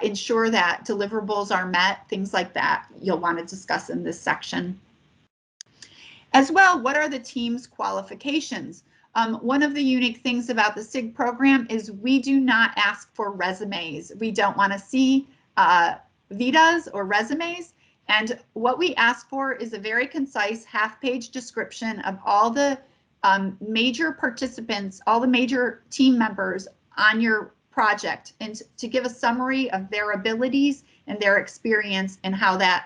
ensure that deliverables are met? Things like that you'll want to discuss in this section. As well, what are the team's qualifications? One of the unique things about the CIG program is we do not ask for resumes. We don't want to see vitas or resumes. And what we ask for is a very concise half-page description of all the major participants, all the major team members on your project, and to give a summary of their abilities and their experience and how that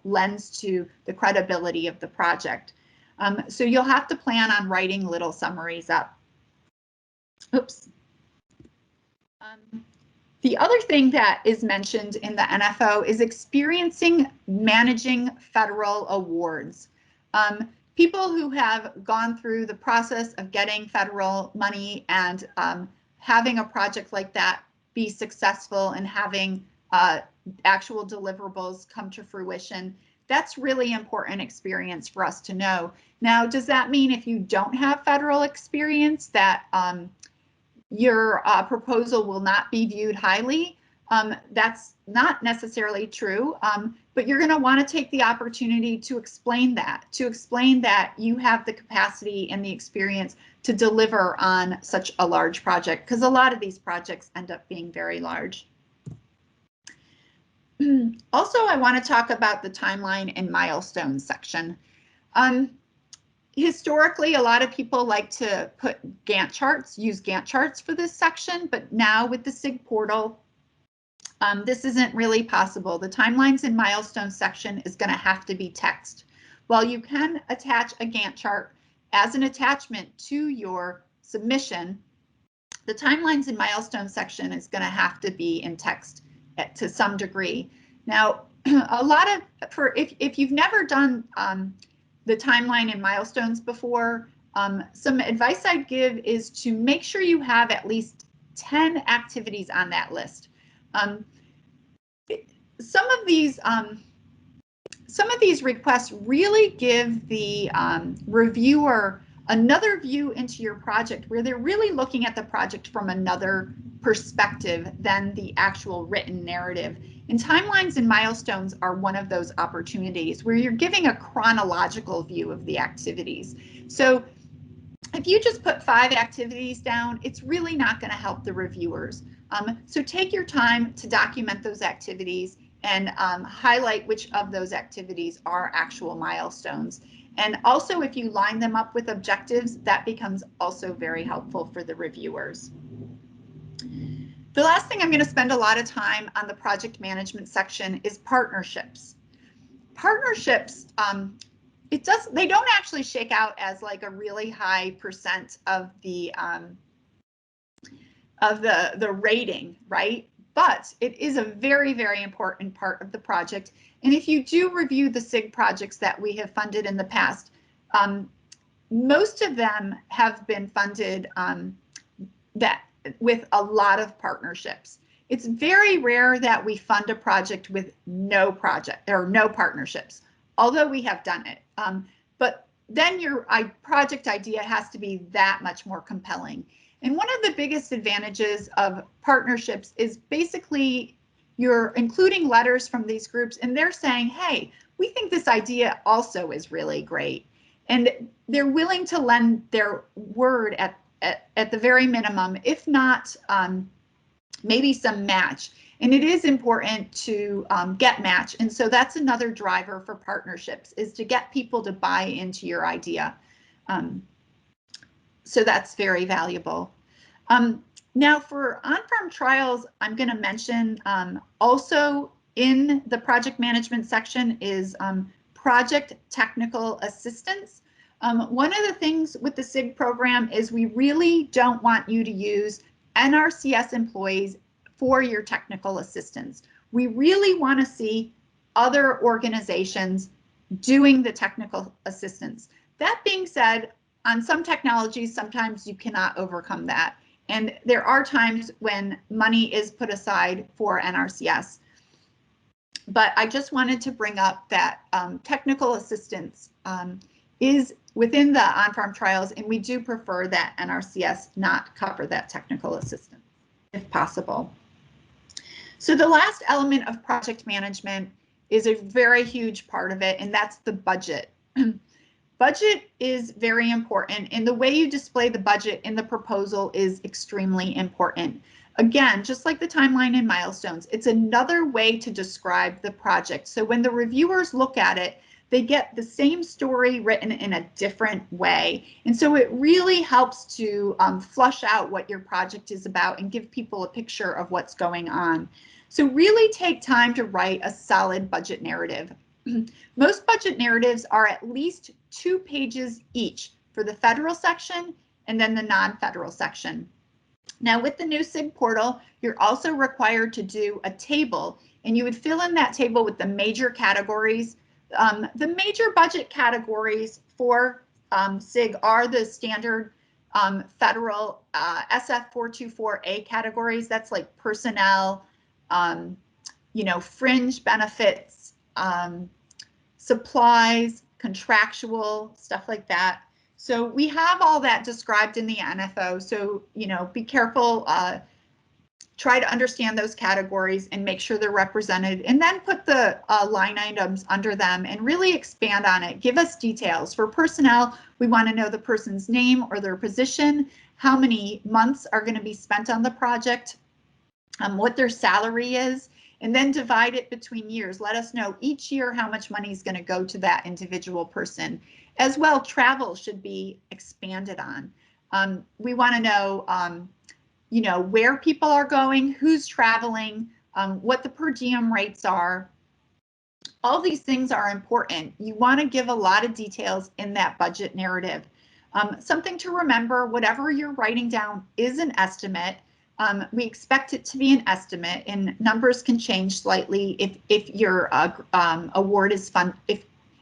lends to the credibility of the project. So you'll have to plan on writing little summaries up. Oops. The other thing that is mentioned in the NFO is experiencing managing federal awards. People who have gone through the process of getting federal money and having a project like that be successful and having actual deliverables come to fruition, that's really important experience for us to know. Now, does that mean if you don't have federal experience that your proposal will not be viewed highly? That's not necessarily true, but you're going to want to take the opportunity to explain that you have the capacity and the experience to deliver on such a large project, because a lot of these projects end up being very large. Also, I want to talk about the timeline and milestones section. Historically, a lot of people like to put Gantt charts, use Gantt charts for this section, but now with the CIG portal, this isn't really possible. The timelines and milestones section is going to have to be text. While you can attach a Gantt chart as an attachment to your submission, the timelines and milestones section is going to have to be in text to some degree. Now, a lot of, if you've never done the timeline and milestones before, some advice I'd give is to make sure you have at least 10 activities on that list. Some of these requests really give the reviewer another view into your project, where they're really looking at the project from another perspective than the actual written narrative. And timelines and milestones are one of those opportunities where you're giving a chronological view of the activities. So if you just put 5 activities down, it's really not going to help the reviewers. So take your time to document those activities and highlight which of those activities are actual milestones. And also, if you line them up with objectives, that becomes also very helpful for the reviewers. The last thing I'm going to spend a lot of time on the project management section is partnerships. Partnerships, they don't actually shake out as like a really high percent of the rating, right? But it is a very, very important part of the project. And if you do review the CIG projects that we have funded in the past, most of them have been funded with a lot of partnerships. It's very rare that we fund a project with no partnerships, although we have done it. But then your project idea has to be that much more compelling. And one of the biggest advantages of partnerships is basically you're including letters from these groups and they're saying, hey, we think this idea also is really great. And they're willing to lend their word at the very minimum, if not maybe some match. And it is important to get match. And so that's another driver for partnerships, is to get people to buy into your idea. So that's very valuable. Now for on-farm trials, I'm going to mention also in the project management section is project technical assistance. One of the things with the CIG program is we really don't want you to use NRCS employees for your technical assistance. We really want to see other organizations doing the technical assistance. That being said, on some technologies, sometimes you cannot overcome that. And there are times when money is put aside for NRCS. But I just wanted to bring up that technical assistance is within the on-farm trials, and we do prefer that NRCS not cover that technical assistance if possible. So the last element of project management is a very huge part of it, and that's the budget. Budget is very important, and the way you display the budget in the proposal is extremely important. Again, just like the timeline and milestones, it's another way to describe the project. So when the reviewers look at it, they get the same story written in a different way. And so it really helps to flush out what your project is about and give people a picture of what's going on. So really take time to write a solid budget narrative. Most budget narratives are at least 2 pages each for the federal section and then the non-federal section. Now with the new CIG portal, you're also required to do a table, and you would fill in that table with the major categories. The major budget categories for CIG are the standard federal SF 424A categories. That's like personnel, you know, fringe benefits, supplies, contractual, stuff like that. So we have all that described in the NFO. So, you know, be careful, try to understand those categories and make sure they're represented, and then put the line items under them and really expand on it. Give us details. For personnel, we want to know the person's name or their position, how many months are going to be spent on the project, what their salary is, and then divide it between years. Let us know each year how much money is going to go to that individual person. As well, travel should be expanded on. We want to know, you know, where people are going, who's traveling, what the per diem rates are. All these things are important. You want to give a lot of details in that budget narrative. Something to remember, whatever you're writing down is an estimate. We expect it to be an estimate, and numbers can change slightly if your award is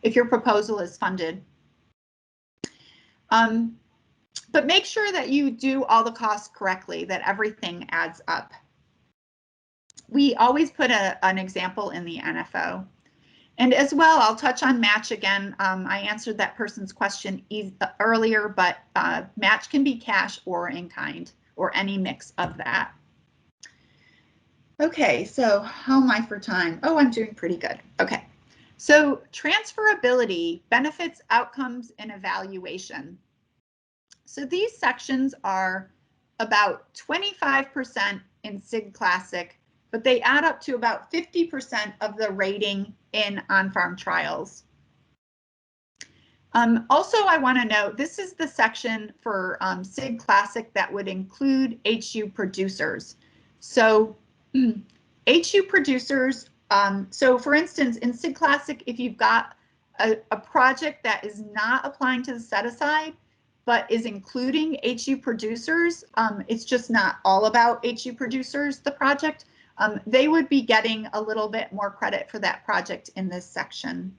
if your proposal is funded. But make sure that you do all the costs correctly, that everything adds up. We always put an example in the NFO. And as well, I'll touch on match again. I answered that person's question earlier, but match can be cash or in kind, or any mix of that. Okay, so how am I for time? Oh, I'm doing pretty good. Okay, so transferability, benefits, outcomes, and evaluation. So these sections are about 25% in CIG Classic, but they add up to about 50% of the rating in on-farm trials. Also, I want to note, this is the section for CIG Classic that would include HU producers. So HU producers, so for instance, in CIG Classic, if you've got a project that is not applying to the set-aside, but is including HU producers, it's just not all about HU producers, the project, they would be getting a little bit more credit for that project in this section.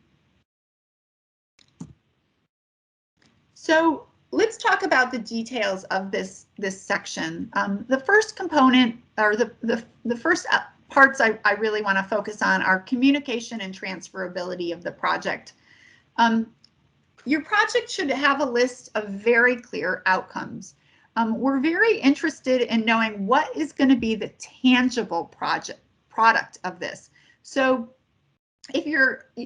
So let's talk about the details of this section. The first component, or the first parts I really want to focus on, are communication and transferability of the project. Your project should have a list of very clear outcomes. We're very interested in knowing what is going to be the tangible product of this. So if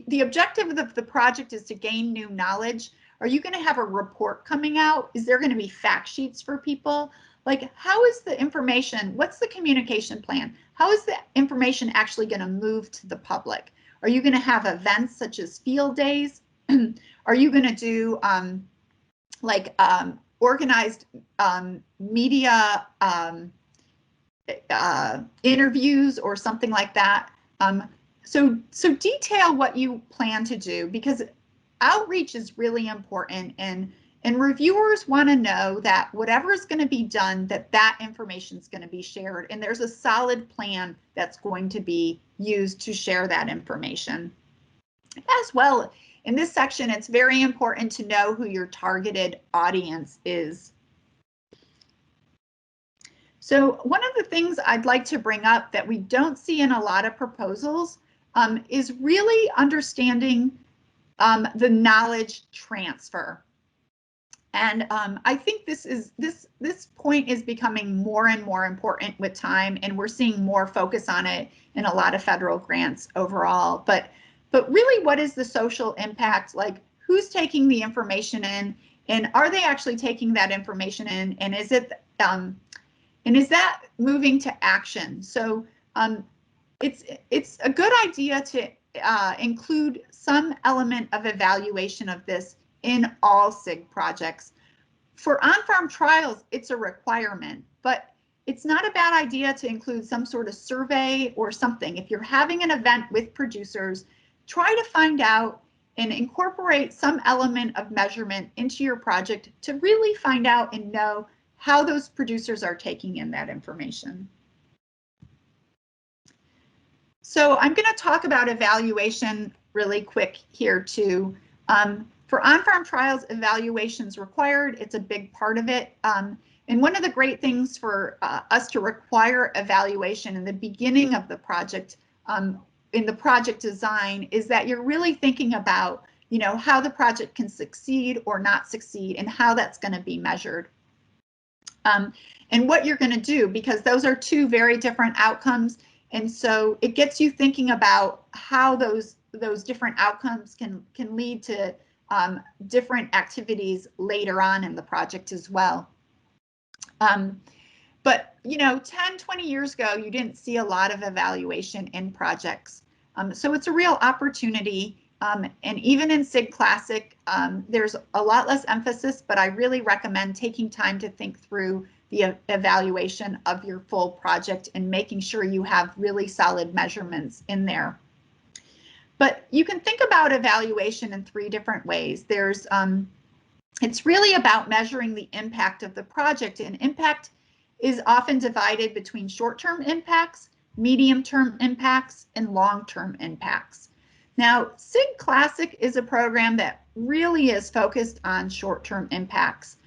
the objective of the project is to gain new knowledge, are you going to have a report coming out? Is there going to be fact sheets for people? Like, how is the information, what's the communication plan? How is the information actually going to move to the public? Are you going to have events such as field days? Are you going to do organized media interviews or something like that? So detail what you plan to do, because outreach is really important, and reviewers want to know that whatever is going to be done, that information is going to be shared, and there's a solid plan that's going to be used to share that information. As well, in this section, it's very important to know who your targeted audience is. So one of the things I'd like to bring up that we don't see in a lot of proposals is really understanding the knowledge transfer. And I think this point is becoming more and more important with time, and we're seeing more focus on it in a lot of federal grants overall. But really, what is the social impact? Like, who's taking the information in, and are they actually taking that information in? And is it And is that moving to action? So it's a good idea to include some element of evaluation of this in all CIG projects. For on-farm trials, it's a requirement, but it's not a bad idea to include some sort of survey or something. If you're having an event with producers, try to find out and incorporate some element of measurement into your project to really find out and know how those producers are taking in that information. So I'm going to talk about evaluation really quick here too. For on-farm trials, evaluation's required. It's a big part of it. And one of the great things for us to require evaluation in the beginning of the project, in the project design, is that you're really thinking about, you know, how the project can succeed or not succeed and how that's going to be measured. And what you're going to do, because those are two very different outcomes. And so it gets you thinking about how those different outcomes can lead to different activities later on in the project as well. But, you know, 10, 20 years ago, you didn't see a lot of evaluation in projects. So it's a real opportunity. And even in CIG Classic, there's a lot less emphasis, but I really recommend taking time to think through the evaluation of your full project and making sure you have really solid measurements in there. But you can think about evaluation in three different ways. There's, it's really about measuring the impact of the project, and impact is often divided between short-term impacts, medium-term impacts, and long-term impacts. Now, CIG Classic is a program that really is focused on short-term impacts,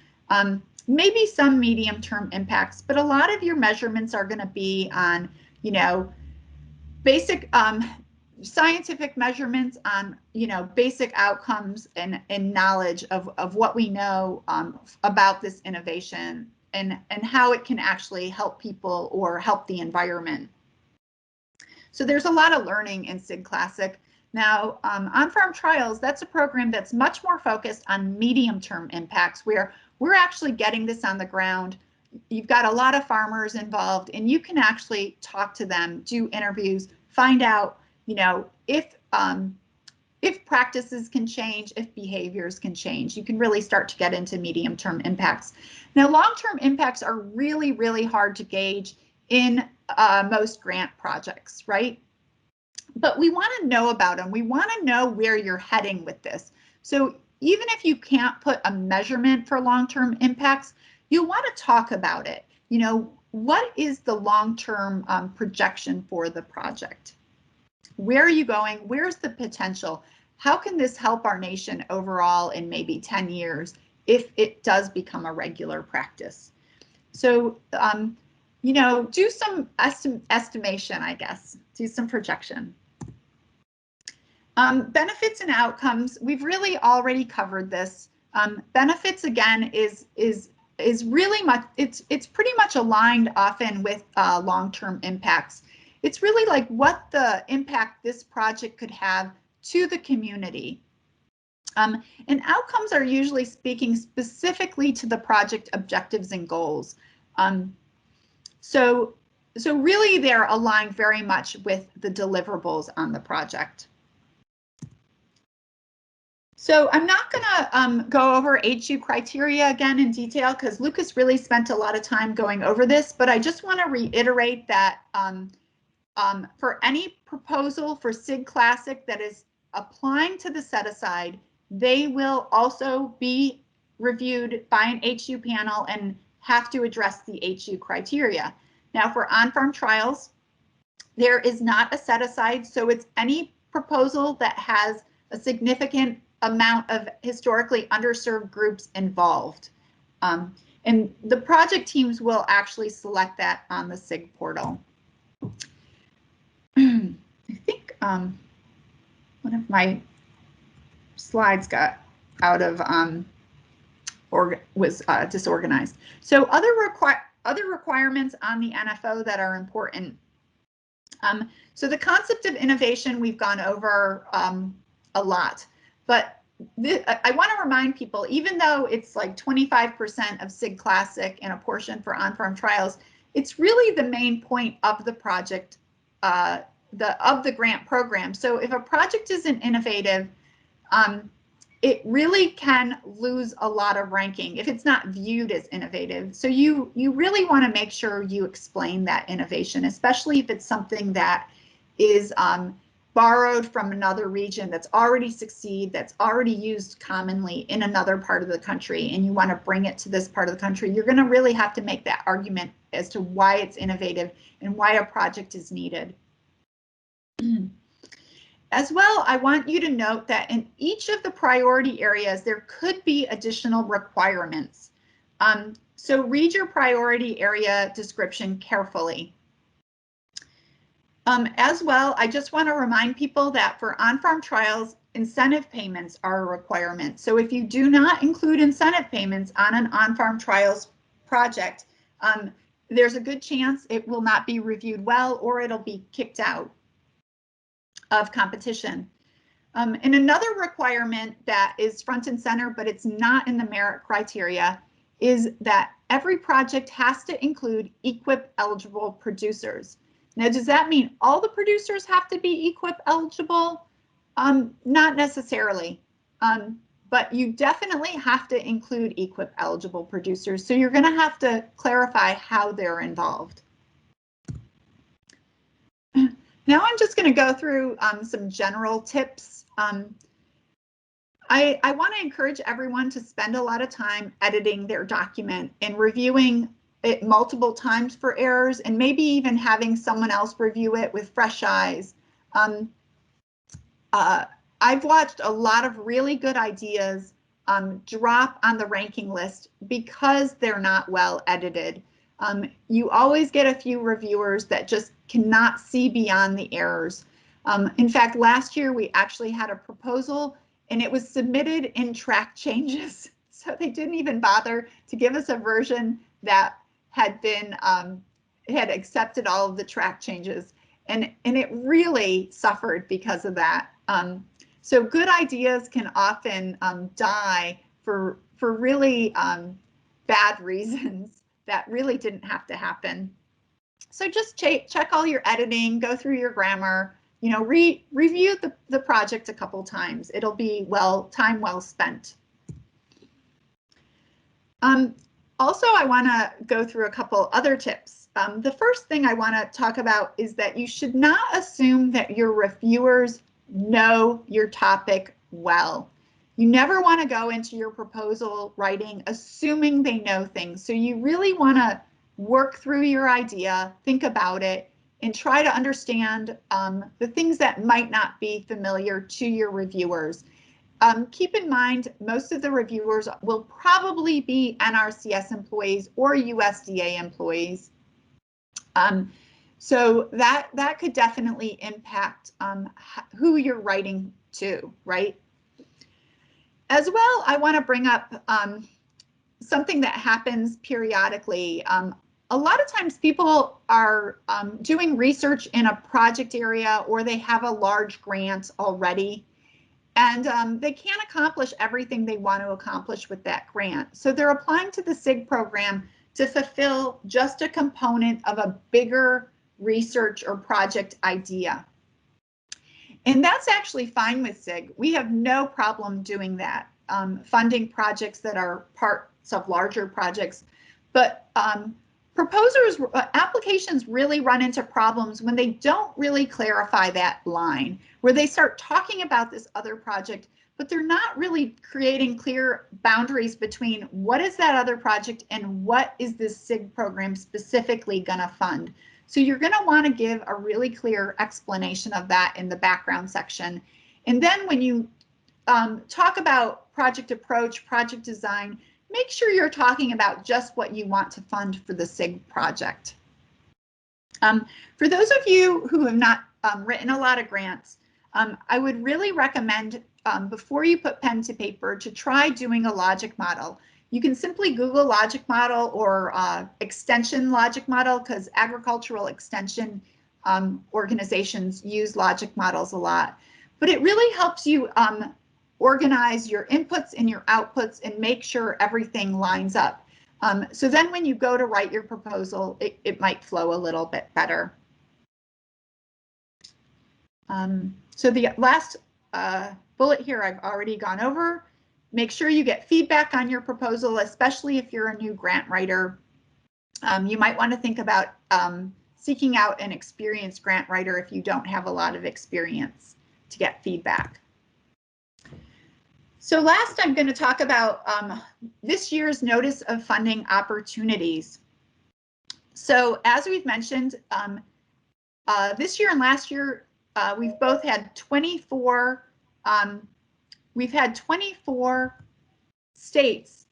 maybe some medium-term impacts, but a lot of your measurements are going to be on, you know, basic scientific measurements on, you know, basic outcomes and knowledge of what we know about this innovation and how it can actually help people or help the environment. So there's a lot of learning in CIG Classic. Now, on-farm trials, that's a program that's much more focused on medium-term impacts, where we're actually getting this on the ground. You've got a lot of farmers involved, and you can actually talk to them, do interviews, find out, you know, if practices can change, if behaviors can change. You can really start to get into medium-term impacts. Now, long-term impacts are really, really hard to gauge in most grant projects, right? But we want to know about them. We want to know where you're heading with this. So even if you can't put a measurement for long-term impacts, you'll want to talk about it. You know, what is the long-term projection for the project? Where are you going? Where's the potential? How can this help our nation overall in maybe 10 years if it does become a regular practice? So, you know, do some estimation, I guess, do some projection. Benefits and outcomes, we've really already covered this. Benefits, again, is really much, it's pretty much aligned often with long-term impacts. It's really like what the impact this project could have to the community. And outcomes are usually speaking specifically to the project objectives and goals. So really they're aligned very much with the deliverables on the project. So I'm not going to go over HU criteria again in detail because Lucas really spent a lot of time going over this, but I just want to reiterate that for any proposal for CIG Classic that is applying to the set-aside, they will also be reviewed by an HU panel and have to address the HU criteria. Now, for on-farm trials, there is not a set-aside, so it's any proposal that has a significant amount of historically underserved groups involved. And the project teams will actually select that on the CIG portal. I think one of my slides got out of or was disorganized. So other requirements on the NFO that are important. So the concept of innovation we've gone over a lot, but I want to remind people, even though it's like 25% of CIG Classic and a portion for on-farm trials, it's really the main point of the project, of the grant program. So if a project isn't innovative, it really can lose a lot of ranking if it's not viewed as innovative. So you really want to make sure you explain that innovation, especially if it's something that is borrowed from another region that's already that's already used commonly in another part of the country, and you want to bring it to this part of the country. You're going to really have to make that argument as to why it's innovative and why a project is needed. As well, I want you to note that in each of the priority areas, there could be additional requirements. So read your priority area description carefully. As well, I just want to remind people that for on-farm trials, incentive payments are a requirement. So if you do not include incentive payments on an on-farm trials project, there's a good chance it will not be reviewed well, or it'll be kicked out of competition. And another requirement that is front and center, but it's not in the merit criteria, is that every project has to include EQIP eligible producers. Now, does that mean all the producers have to be EQIP eligible? Not necessarily, but you definitely have to include EQIP eligible producers. So you're going to have to clarify how they're involved. Now I'm just going to go through some general tips. I want to encourage everyone to spend a lot of time editing their document and reviewing it multiple times for errors, and maybe even having someone else review it with fresh eyes. I've watched a lot of really good ideas drop on the ranking list because they're not well edited. You always get a few reviewers that just cannot see beyond the errors. In fact, last year we actually had a proposal and it was submitted in track changes. So they didn't even bother to give us a version that had been, had accepted all of the track changes. And it really suffered because of that. So good ideas can often die for really bad reasons that really didn't have to happen. So just check all your editing, go through your grammar, you know, review the project a couple times. It'll be time well spent. Also, I want to go through a couple other tips. The first thing I want to talk about is that you should not assume that your reviewers know your topic well. You never want to go into your proposal writing assuming they know things. So you really want to work through your idea, think about it, and try to understand the things that might not be familiar to your reviewers. Keep in mind, most of the reviewers will probably be NRCS employees or USDA employees. So that could definitely impact who you're writing to, right? As well, I want to bring up something that happens periodically. A lot of times people are doing research in a project area, or they have a large grant already, and they can't accomplish everything they want to accomplish with that grant. So they're applying to the CIG program to fulfill just a component of a bigger research or project idea. And that's actually fine with CIG. We have no problem doing that, funding projects that are parts of larger projects. But applications really run into problems when they don't really clarify that line, where they start talking about this other project, but they're not really creating clear boundaries between what is that other project and what is this CIG program specifically going to fund. So you're going to want to give a really clear explanation of that in the background section. And then when you talk about project approach, project design, make sure you're talking about just what you want to fund for the CIG project. For those of you who have not written a lot of grants, I would really recommend before you put pen to paper to try doing a logic model. You can simply Google logic model or extension logic model, because agricultural extension organizations use logic models a lot. But it really helps you organize your inputs and your outputs and make sure everything lines up. So then when you go to write your proposal, it might flow a little bit better. So the last bullet here I've already gone over. Make sure you get feedback on your proposal, especially if you're a new grant writer. You might want to think about seeking out an experienced grant writer if you don't have a lot of experience to get feedback. So last, I'm going to talk about this year's Notice of Funding Opportunities. So as we've mentioned, this year and last year, we've both had 24 states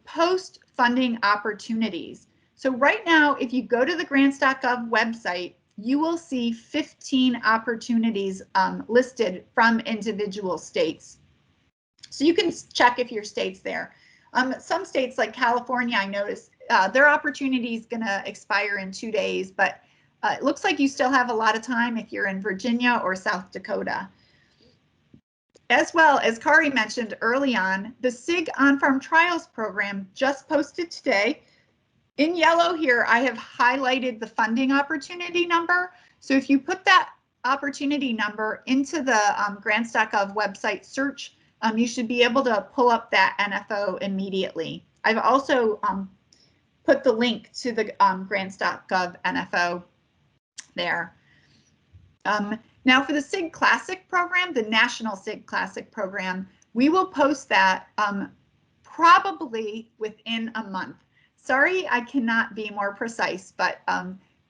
post funding opportunities. So right now, if you go to the grants.gov website, you will see 15 opportunities listed from individual states. So you can check if your state's there. Some states like California, I noticed their opportunity is going to expire in 2 days, but it looks like you still have a lot of time if you're in Virginia or South Dakota. As well, as Kari mentioned early on, the CIG On-Farm Trials program just posted today. In yellow here, I have highlighted the funding opportunity number. So if you put that opportunity number into the grants.gov website search, you should be able to pull up that NFO immediately. I've also put the link to the grants.gov NFO there. Now for the CIG Classic program, the National CIG Classic program, we will post that probably within a month. Sorry, I cannot be more precise, but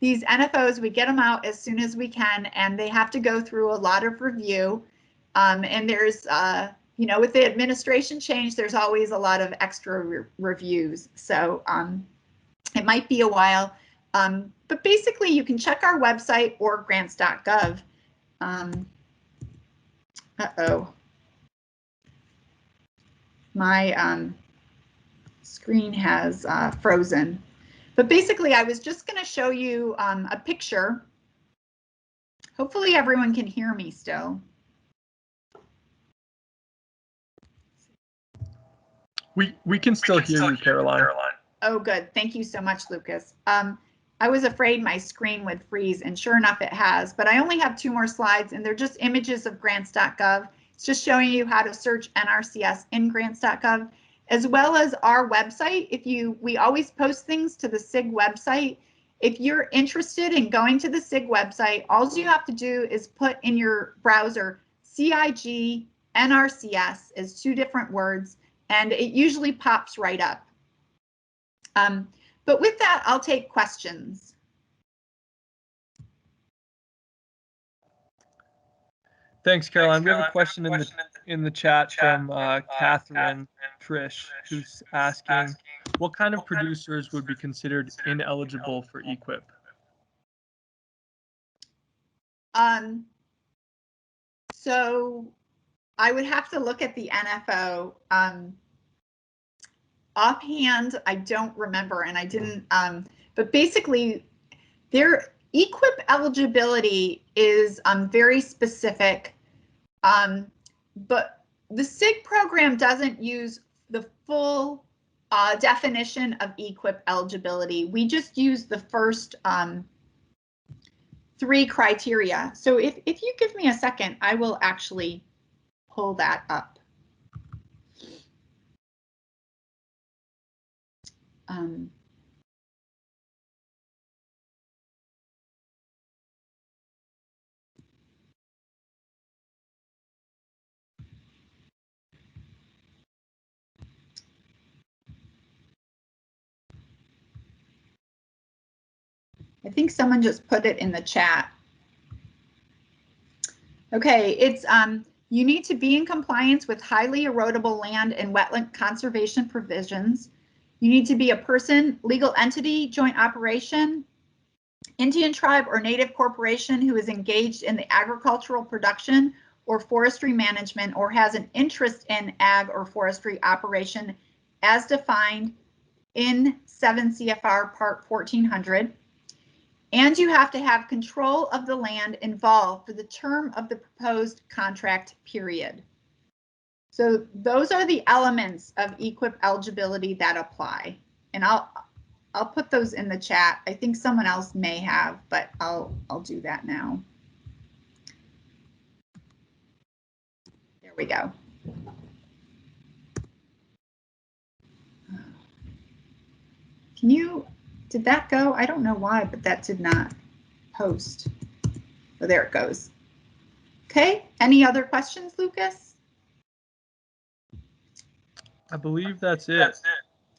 these NFOs, we get them out as soon as we can, and they have to go through a lot of review. And there's, you know, with the administration change, there's always a lot of extra reviews. So it might be a while, but basically you can check our website or grants.gov. Uh-oh. My screen has frozen. But basically, I was just going to show you a picture. Hopefully everyone can hear me still. We can still hear you, Caroline. Oh, good. Thank you so much, Lucas. I was afraid my screen would freeze, and sure enough, it has. But I only have 2 more slides, and they're just images of grants.gov. It's just showing you how to search NRCS in grants.gov, as well as our website. We always post things to the CIG website. If you're interested in going to the CIG website, all you have to do is put in your browser CIG NRCS as 2 different words, and it usually pops right up. But with that, I'll take questions. Thanks, Caroline. We have a question in the chat from Catherine Trish, who's asking, what kind of producers would be considered ineligible for EQIP? So I would have to look at the NFO. Offhand, I don't remember, and I didn't, but basically their EQIP eligibility is very specific, but the CIG program doesn't use the full definition of EQIP eligibility. We just use the first 3 criteria. So if you give me a second, I will actually pull that up. I think someone just put it in the chat. Okay, it's you need to be in compliance with highly erodible land and wetland conservation provisions. You need to be a person, legal entity, joint operation, Indian tribe or native corporation who is engaged in the agricultural production or forestry management or has an interest in ag or forestry operation as defined in 7 CFR Part 1400. And you have to have control of the land involved for the term of the proposed contract period. So those are the elements of EQIP eligibility that apply. and I'll put those in the chat. I think someone else may have, but I'll do that now. There we go. Did that go? I don't know why, but that did not post. Oh, there it goes. Okay, any other questions, Lucas? I believe that's it.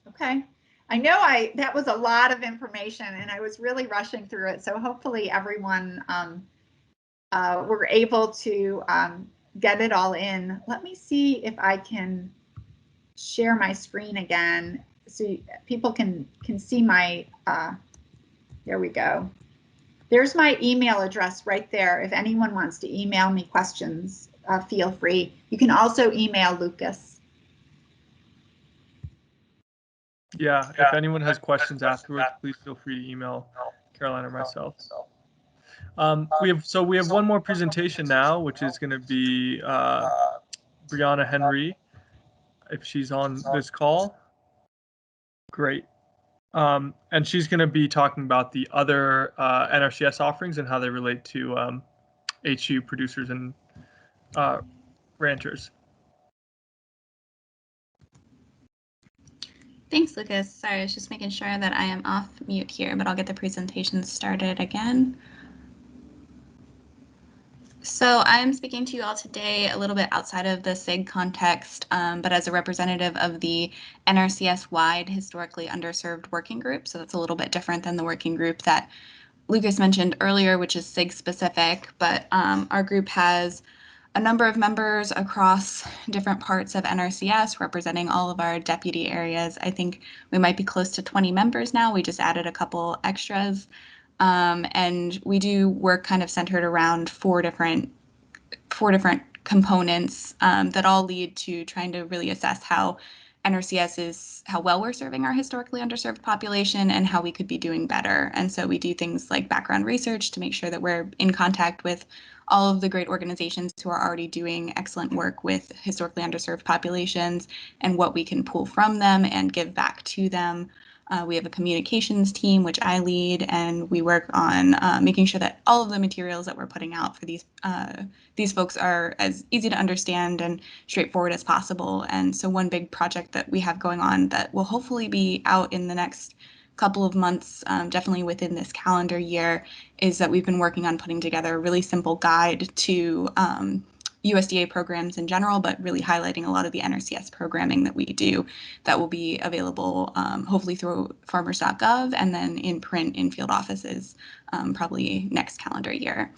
Okay. I know that was a lot of information and I was really rushing through it. So hopefully everyone were able to get it all in. Let me see if I can share my screen again so people can see my, there we go. There's my email address right there. If anyone wants to email me questions, feel free. You can also email Lucas. Yeah, if anyone has questions afterwards, please feel free to email Caroline or myself. We have one more presentation now, which is going to be Brianna Henry, if she's on this call. Great. And she's going to be talking about the other NRCS offerings and how they relate to HU producers and ranchers. Thanks, Lucas. Sorry, I was just making sure that I am off mute here, but I'll get the presentation started again. So I'm speaking to you all today a little bit outside of the CIG context, but as a representative of the NRCS-wide Historically Underserved Working Group. So that's a little bit different than the working group that Lucas mentioned earlier, which is CIG specific, but our group has a number of members across different parts of NRCS representing all of our deputy areas. I think we might be close to 20 members now. We just added a couple extras. And we do work kind of centered around four different components that all lead to trying to really assess how NRCS is, how well we're serving our historically underserved population and how we could be doing better. And so we do things like background research to make sure that we're in contact with all of the great organizations who are already doing excellent work with historically underserved populations and what we can pull from them and give back to them. We have a communications team, which I lead, and we work on making sure that all of the materials that we're putting out for these folks are as easy to understand and straightforward as possible. And so one big project that we have going on that will hopefully be out in the next couple of months, definitely within this calendar year, is that we've been working on putting together a really simple guide to USDA programs in general, but really highlighting a lot of the NRCS programming that we do that will be available hopefully through farmers.gov and then in print in field offices probably next calendar year.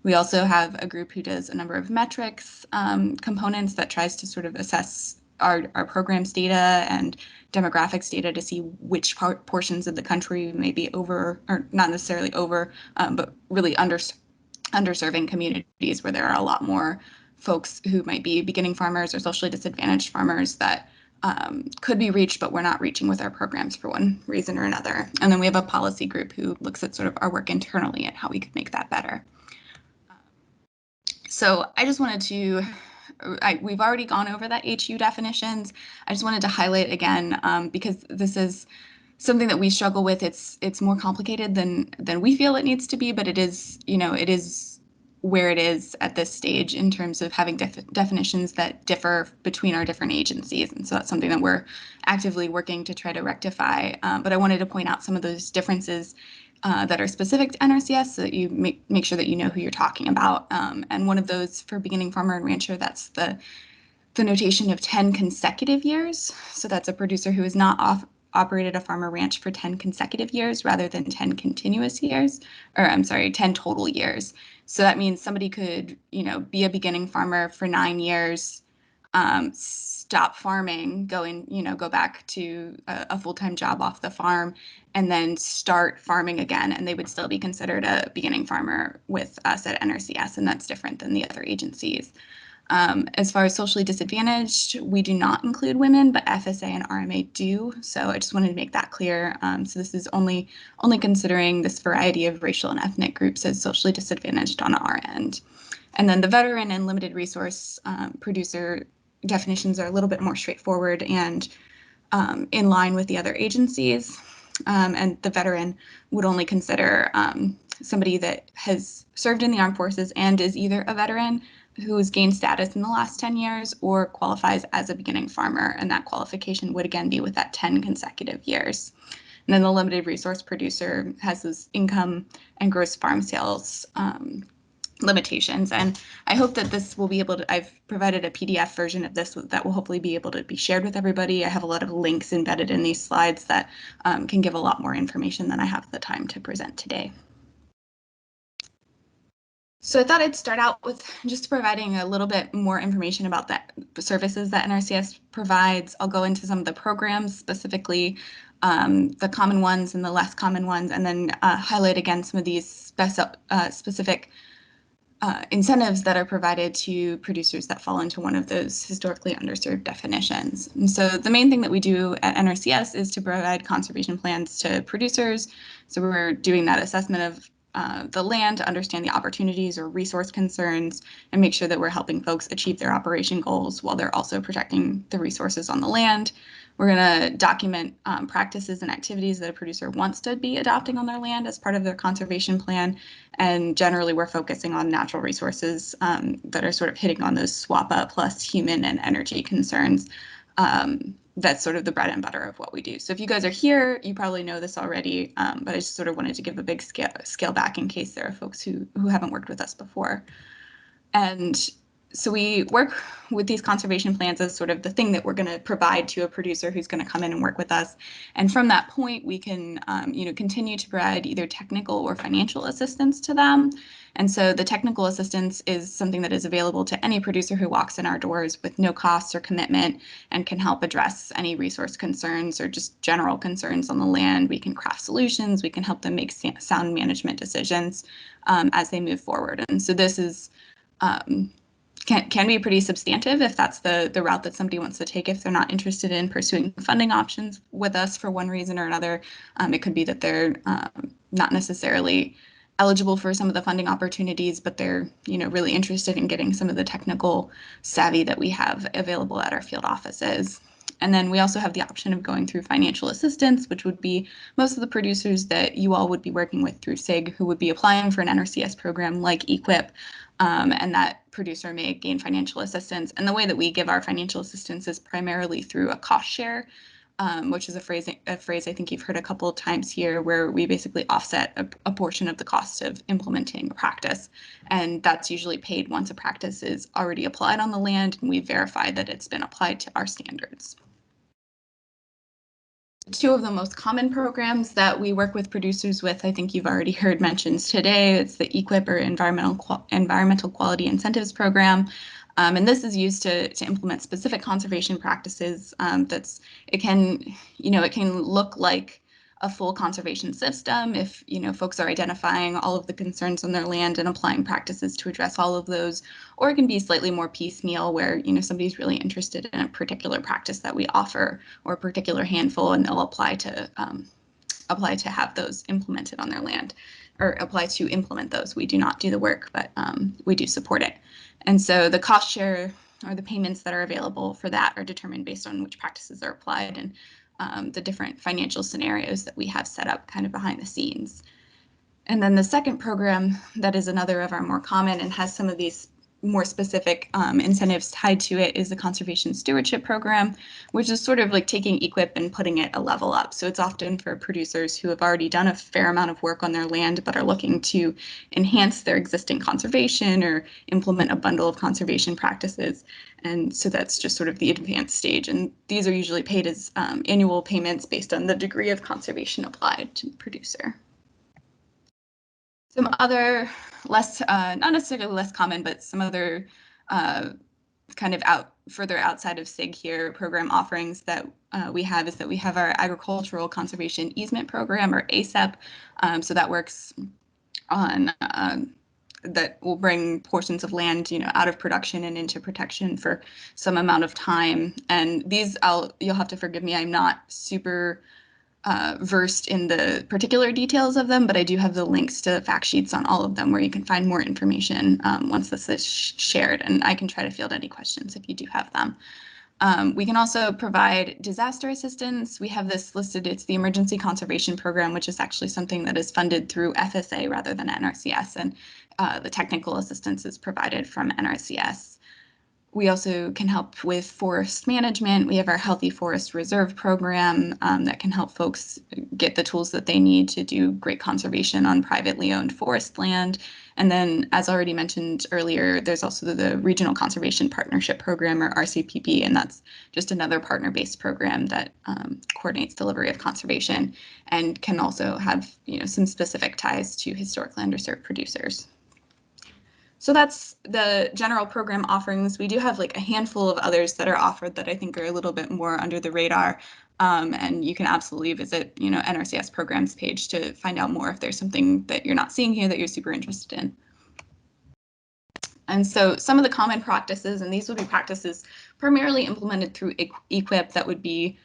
We also have a group who does a number of metrics components that tries to sort of assess our programs data and demographics data to see which portions of the country may be over, or not necessarily over, but really underserving communities where there are a lot more folks who might be beginning farmers or socially disadvantaged farmers that could be reached, but we're not reaching with our programs for one reason or another. And then we have a policy group who looks at sort of our work internally and how we could make that better. So I just wanted to, we've already gone over that HU definitions. I just wanted to highlight again, because this is something that we struggle with. It's more complicated than we feel it needs to be, but it is, it is where it is at this stage in terms of having definitions that differ between our different agencies. And so that's something that we're actively working to try to rectify. But I wanted to point out some of those differences that are specific to NRCS so that you make sure that you know who you're talking about. And one of those for beginning farmer and rancher, that's the notation of 10 consecutive years. So that's a producer who has not operated a farm or ranch for 10 consecutive years rather than 10 continuous years, or I'm sorry, 10 total years. So that means somebody could, be a beginning farmer for 9 years, stop farming, go back to a full-time job off the farm, and then start farming again, and they would still be considered a beginning farmer with us at NRCS, and that's different than the other agencies. As far as socially disadvantaged, we do not include women, but FSA and RMA do. So I just wanted to make that clear. So this is only considering this variety of racial and ethnic groups as socially disadvantaged on our end. And then the veteran and limited resource producer definitions are a little bit more straightforward and in line with the other agencies. And the veteran would only consider somebody that has served in the armed forces and is either a veteran who has gained status in the last 10 years or qualifies as a beginning farmer. And that qualification would again be with that 10 consecutive years. And then the limited resource producer has those income and gross farm sales limitations. And I hope that this will be able to, I've provided a PDF version of this that will hopefully be able to be shared with everybody. I have a lot of links embedded in these slides that can give a lot more information than I have the time to present today. So I thought I'd start out with just providing a little bit more information about the services that NRCS provides. I'll go into some of the programs, specifically the common ones and the less common ones, and then highlight again some of these specific incentives that are provided to producers that fall into one of those historically underserved definitions. And so the main thing that we do at NRCS is to provide conservation plans to producers. So we're doing that assessment of the land to understand the opportunities or resource concerns and make sure that we're helping folks achieve their operation goals while they're also protecting the resources on the land. We're going to document practices and activities that a producer wants to be adopting on their land as part of their conservation plan. And generally, we're focusing on natural resources that are sort of hitting on those SWAPA plus human and energy concerns. That's sort of the bread and butter of what we do. So if you guys are here, you probably know this already, but I just sort of wanted to give a big scale back in case there are folks who haven't worked with us before. And so we work with these conservation plans as sort of the thing that we're going to provide to a producer who's going to come in and work with us. And from that point, we can continue to provide either technical or financial assistance to them. And so the technical assistance is something that is available to any producer who walks in our doors with no costs or commitment and can help address any resource concerns or just general concerns on the land. We can craft solutions. We can help them make sound management decisions as they move forward. And so this is can be pretty substantive if that's the route that somebody wants to take if they're not interested in pursuing funding options with us for one reason or another. It could be that they're not necessarily eligible for some of the funding opportunities, but they're really interested in getting some of the technical savvy that we have available at our field offices. And then we also have the option of going through financial assistance, which would be most of the producers that you all would be working with through CIG who would be applying for an NRCS program like EQIP, and that producer may gain financial assistance. And the way that we give our financial assistance is primarily through a cost share, which is a phrase I think you've heard a couple of times here, where we basically offset a portion of the cost of implementing a practice. And that's usually paid once a practice is already applied on the land and we verify that it's been applied to our standards. Two of the most common programs that we work with producers with, I think you've already heard mentioned today. It's the EQIP, or Environmental Quality Incentives Program. And this is used to implement specific conservation practices. It can look like a full conservation system if folks are identifying all of the concerns on their land and applying practices to address all of those, or it can be slightly more piecemeal where somebody's really interested in a particular practice that we offer or a particular handful, and they'll apply to have those implemented on their land, or apply to implement those. We do not do the work, but we do support it. And so the cost share, or the payments that are available for that, are determined based on which practices are applied and the different financial scenarios that we have set up kind of behind the scenes. And then the second program that is another of our more common and has some of these more specific incentives tied to it is the Conservation Stewardship Program, which is sort of like taking EQIP and putting it a level up. So it's often for producers who have already done a fair amount of work on their land but are looking to enhance their existing conservation or implement a bundle of conservation practices. And so that's just sort of the advanced stage. And these are usually paid as annual payments based on the degree of conservation applied to the producer. Some other not necessarily less common, but some other kind of further outside of CIG here program offerings that we have is that we have our Agricultural Conservation Easement Program, or ACEP. So that works on that will bring portions of land, out of production and into protection for some amount of time. And these, you'll have to forgive me, I'm not super versed in the particular details of them, but I do have the links to fact sheets on all of them where you can find more information once this is shared, and I can try to field any questions if you do have them. We can also provide disaster assistance. We have this listed. It's the Emergency Conservation Program, which is actually something that is funded through FSA rather than NRCS, and the technical assistance is provided from NRCS. We also can help with forest management. We have our Healthy Forest Reserve program that can help folks get the tools that they need to do great conservation on privately owned forest land. And then, as already mentioned earlier, there's also the Regional Conservation Partnership Program, or RCPP, and that's just another partner-based program that coordinates delivery of conservation and can also have, some specific ties to historically underserved producers. So that's the general program offerings. We do have like a handful of others that are offered that I think are a little bit more under the radar. And you can absolutely visit, NRCS programs page to find out more if there's something that you're not seeing here that you're super interested in. And so some of the common practices, and these would be practices primarily implemented through EQIP that would be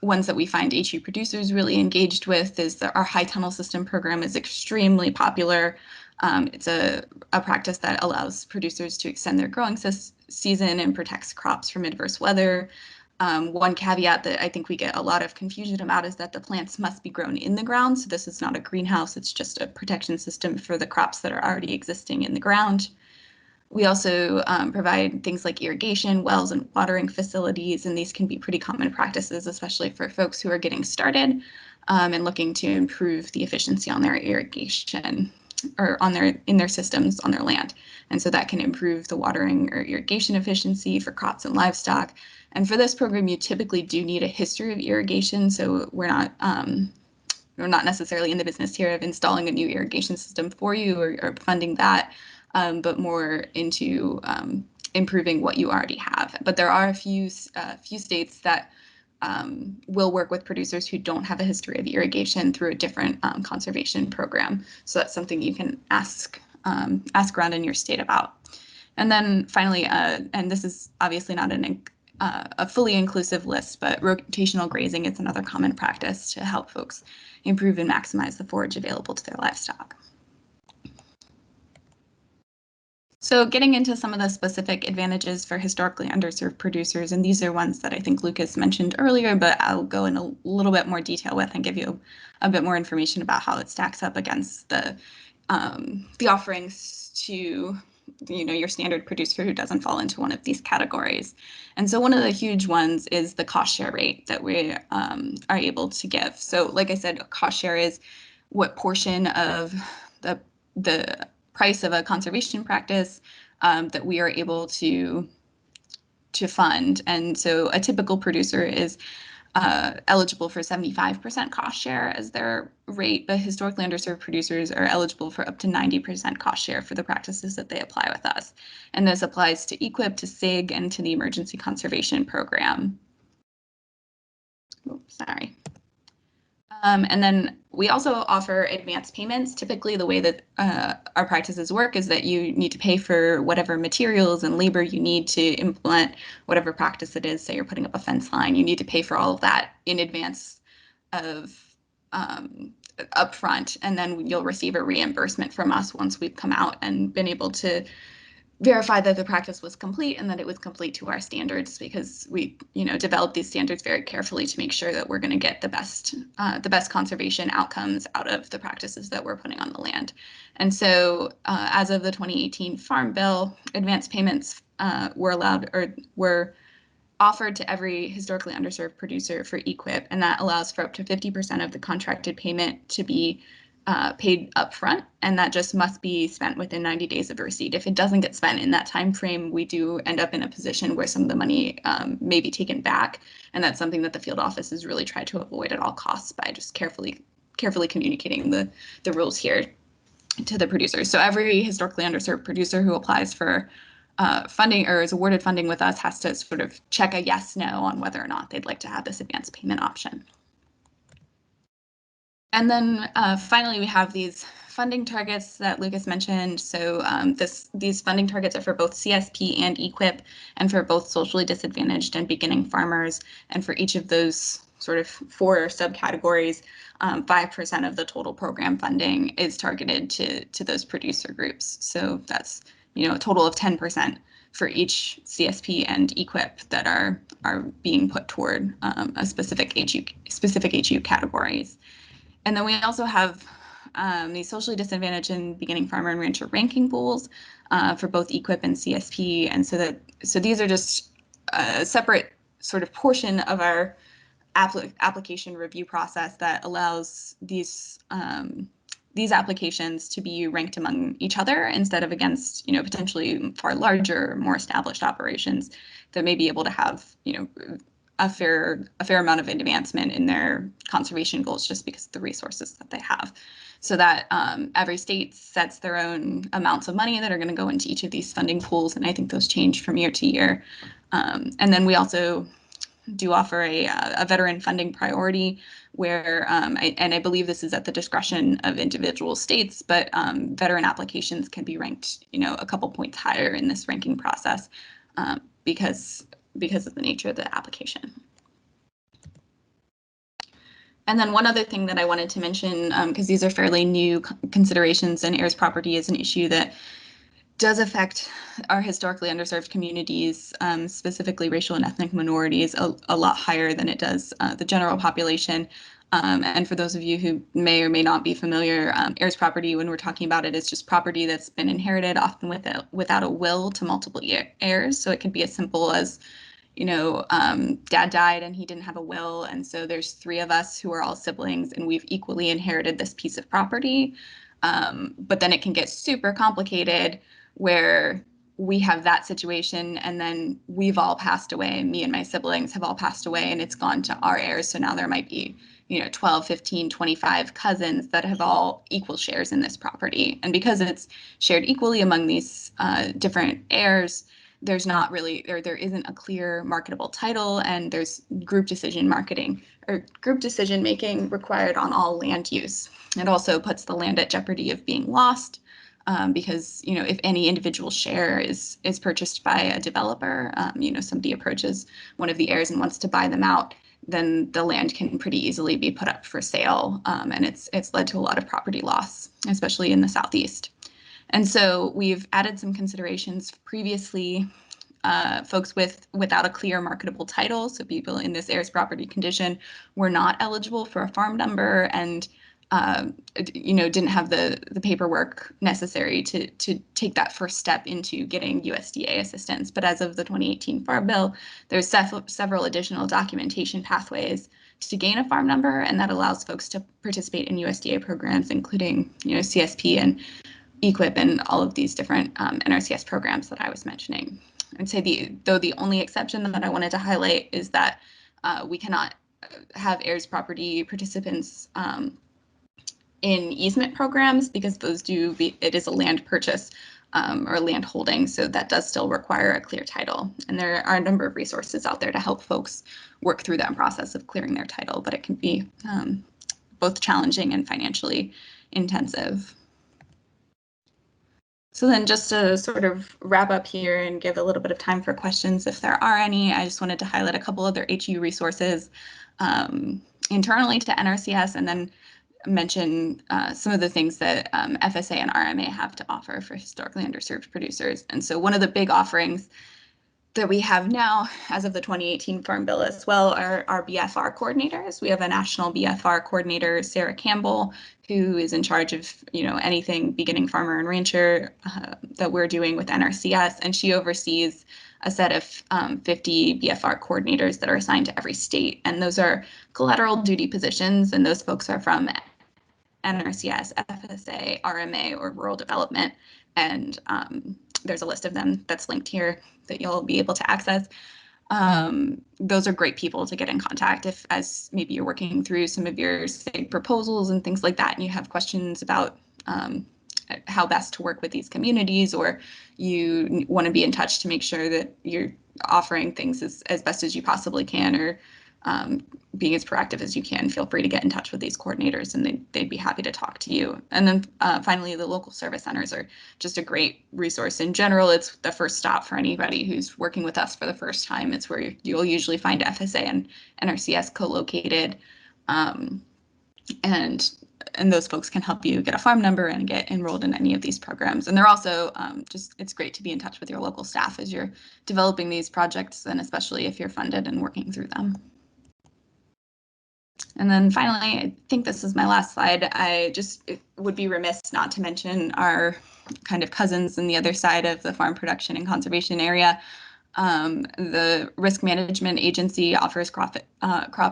ones that we find HU producers really engaged with, is that our high tunnel system program is extremely popular. It's a practice that allows producers to extend their growing season and protects crops from adverse weather. One caveat that I think we get a lot of confusion about is that the plants must be grown in the ground. So this is not a greenhouse, it's just a protection system for the crops that are already existing in the ground. We also provide things like irrigation, wells, and watering facilities, and these can be pretty common practices, especially for folks who are getting started and looking to improve the efficiency on their irrigation or in their systems on their land. And so that can improve the watering or irrigation efficiency for crops and livestock. And for this program, you typically do need a history of irrigation. So we're not necessarily in the business here of installing a new irrigation system for you or funding that, but more into improving what you already have. But there are a few states that will work with producers who don't have a history of irrigation through a different conservation program. So that's something you can ask around in your state about. And then finally, and this is obviously not a fully inclusive list, but rotational grazing is another common practice to help folks improve and maximize the forage available to their livestock. So getting into some of the specific advantages for historically underserved producers, and these are ones that I think Lucas mentioned earlier, but I'll go in a little bit more detail with and give you a bit more information about how it stacks up against the offerings to your standard producer who doesn't fall into one of these categories. And so one of the huge ones is the cost share rate that we are able to give. So like I said, cost share is what portion of the price of a conservation practice that we are able to fund. And so a typical producer is eligible for 75% cost share as their rate, but historically underserved producers are eligible for up to 90% cost share for the practices that they apply with us. And this applies to EQIP, to CIG, and to the Emergency Conservation Program. Oops, sorry. And then we also offer advance payments. Typically, the way that our practices work is that you need to pay for whatever materials and labor you need to implement whatever practice it is. Say you're putting up a fence line, you need to pay for all of that in advance of upfront, and then you'll receive a reimbursement from us once we've come out and been able to verify that the practice was complete and that it was complete to our standards, because we develop these standards very carefully to make sure that we're going to get the best conservation outcomes out of the practices that we're putting on the land. And so as of the 2018 Farm Bill, advance payments were offered to every historically underserved producer for EQIP, and that allows for up to 50% of the contracted payment to be paid upfront, and that just must be spent within 90 days of receipt. If it doesn't get spent in that time frame, we do end up in a position where some of the money may be taken back, and that's something that the field office has really tried to avoid at all costs by just carefully communicating the rules here to the producers. So every historically underserved producer who applies for funding or is awarded funding with us has to sort of check a yes/no on whether or not they'd like to have this advance payment option. And then finally, we have these funding targets that Lucas mentioned. So these funding targets are for both CSP and EQIP, and for both socially disadvantaged and beginning farmers. And for each of those sort of 4 subcategories, 5% of the total program funding is targeted to those producer groups. So that's a total of 10% for each CSP and equip that are being put toward a specific HU categories. And then we also have these socially disadvantaged and beginning farmer and rancher ranking pools for both equip and CSP. And so these are just a separate sort of portion of our application review process that allows these applications to be ranked among each other instead of against, potentially far larger, more established operations that may be able to have, a fair amount of advancement in their conservation goals just because of the resources that they have. So that every state sets their own amounts of money that are going to go into each of these funding pools, and I think those change from year to year. And then we also do offer a veteran funding priority where, I believe this is at the discretion of individual states, but veteran applications can be ranked, a couple points higher in this ranking process because of the nature of the application. And then one other thing that I wanted to mention, because these are fairly new considerations and heirs property is an issue that does affect our historically underserved communities, specifically racial and ethnic minorities, a lot higher than it does the general population. And for those of you who may or may not be familiar, heirs property, when we're talking about it, is just property that's been inherited, often without a will, to multiple heirs. So it can be as simple as, dad died and he didn't have a will, and so there's 3 of us who are all siblings and we've equally inherited this piece of property. But then it can get super complicated where we have that situation and then we've all passed away, me and my siblings have all passed away, and it's gone to our heirs. So now there might be 12, 15, 25 cousins that have all equal shares in this property. And because it's shared equally among these different heirs, there's not really, there isn't a clear marketable title, and there's group decision making required on all land use. It also puts the land at jeopardy of being lost because, if any individual share is purchased by a developer, somebody approaches one of the heirs and wants to buy them out, then the land can pretty easily be put up for sale. And it's led to a lot of property loss, especially in the Southeast. And so we've added some considerations previously. Folks without a clear marketable title, so people in this heirs property condition, were not eligible for a farm number and didn't have the paperwork necessary to take that first step into getting USDA assistance. But as of the 2018 Farm Bill, there's several additional documentation pathways to gain a farm number, and that allows folks to participate in USDA programs, including CSP and equip and all of these different NRCS programs that I was mentioning. I'd say the only exception that I wanted to highlight is that we cannot have heirs property participants in easement programs because it is a land purchase or land holding, so that does still require a clear title. And there are a number of resources out there to help folks work through that process of clearing their title, but it can be both challenging and financially intensive. So then just to sort of wrap up here and give a little bit of time for questions if there are any, I just wanted to highlight a couple other HU resources internally to NRCS, and then mention some of the things that FSA and RMA have to offer for historically underserved producers. And so one of the big offerings that we have now, as of the 2018 Farm Bill as well, are our BFR coordinators. We have a national BFR coordinator, Sarah Campbell, who is in charge of anything beginning farmer and rancher that we're doing with NRCS, and she oversees a set of 50 BFR coordinators that are assigned to every state, and those are collateral duty positions, and those folks are from NRCS, FSA, RMA, or rural development, and there's a list of them that's linked here that you'll be able to access. Those are great people to get in contact if, as maybe you're working through some of your CIG proposals and things like that, and you have questions about how best to work with these communities, or you want to be in touch to make sure that you're offering things as best as you possibly can, or being as proactive as you can, feel free to get in touch with these coordinators, and they'd be happy to talk to you. And then finally, the local service centers are just a great resource. In general, it's the first stop for anybody who's working with us for the first time. It's where you'll usually find FSA and NRCS co-located. And and those folks can help you get a farm number and get enrolled in any of these programs. And they're also it's great to be in touch with your local staff as you're developing these projects, and especially if you're funded and working through them. And then finally, I think this is my last slide. It would be remiss not to mention our kind of cousins on the other side of the farm production and conservation area. The Risk Management Agency offers crop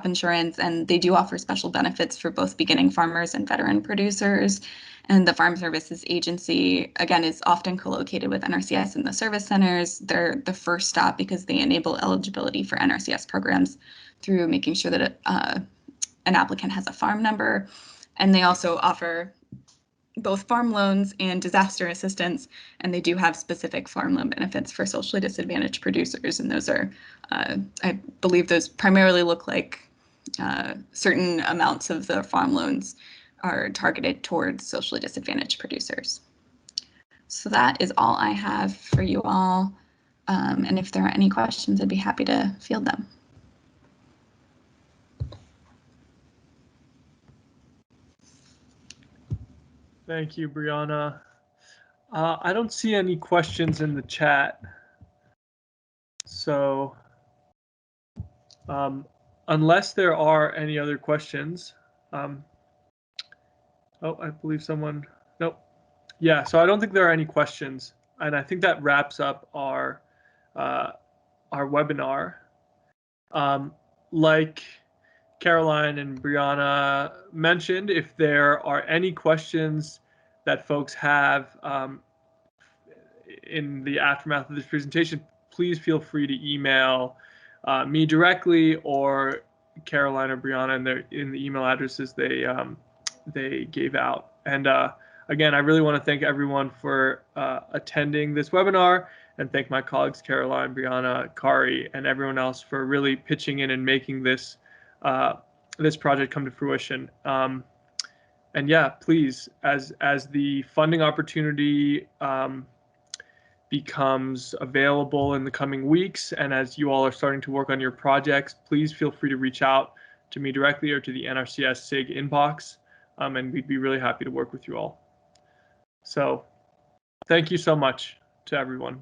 insurance, and they do offer special benefits for both beginning farmers and veteran producers. And the Farm Services Agency, again, is often co-located with NRCS in the service centers. They're the first stop because they enable eligibility for NRCS programs through making sure that an applicant has a farm number. And they also offer both farm loans and disaster assistance, and they do have specific farm loan benefits for socially disadvantaged producers. And those are, I believe those primarily look like certain amounts of the farm loans are targeted towards socially disadvantaged producers. So that is all I have for you all. And if there are any questions, I'd be happy to field them. Thank you, Brianna. I don't see any questions in the chat. So unless there are any other questions, oh, I believe someone, nope. Yeah, so I don't think there are any questions. And I think that wraps up our webinar. Like Caroline and Brianna mentioned, if there are any questions that folks have in the aftermath of this presentation, please feel free to email me directly or Caroline or Brianna in the email addresses they gave out. And again, I really want to thank everyone for attending this webinar, and thank my colleagues Caroline, Brianna, Kari, and everyone else for really pitching in and making this this project come to fruition. And yeah, please, as the funding opportunity becomes available in the coming weeks, and as you all are starting to work on your projects, please feel free to reach out to me directly or to the NRCS CIG inbox, and we'd be really happy to work with you all. So thank you so much to everyone.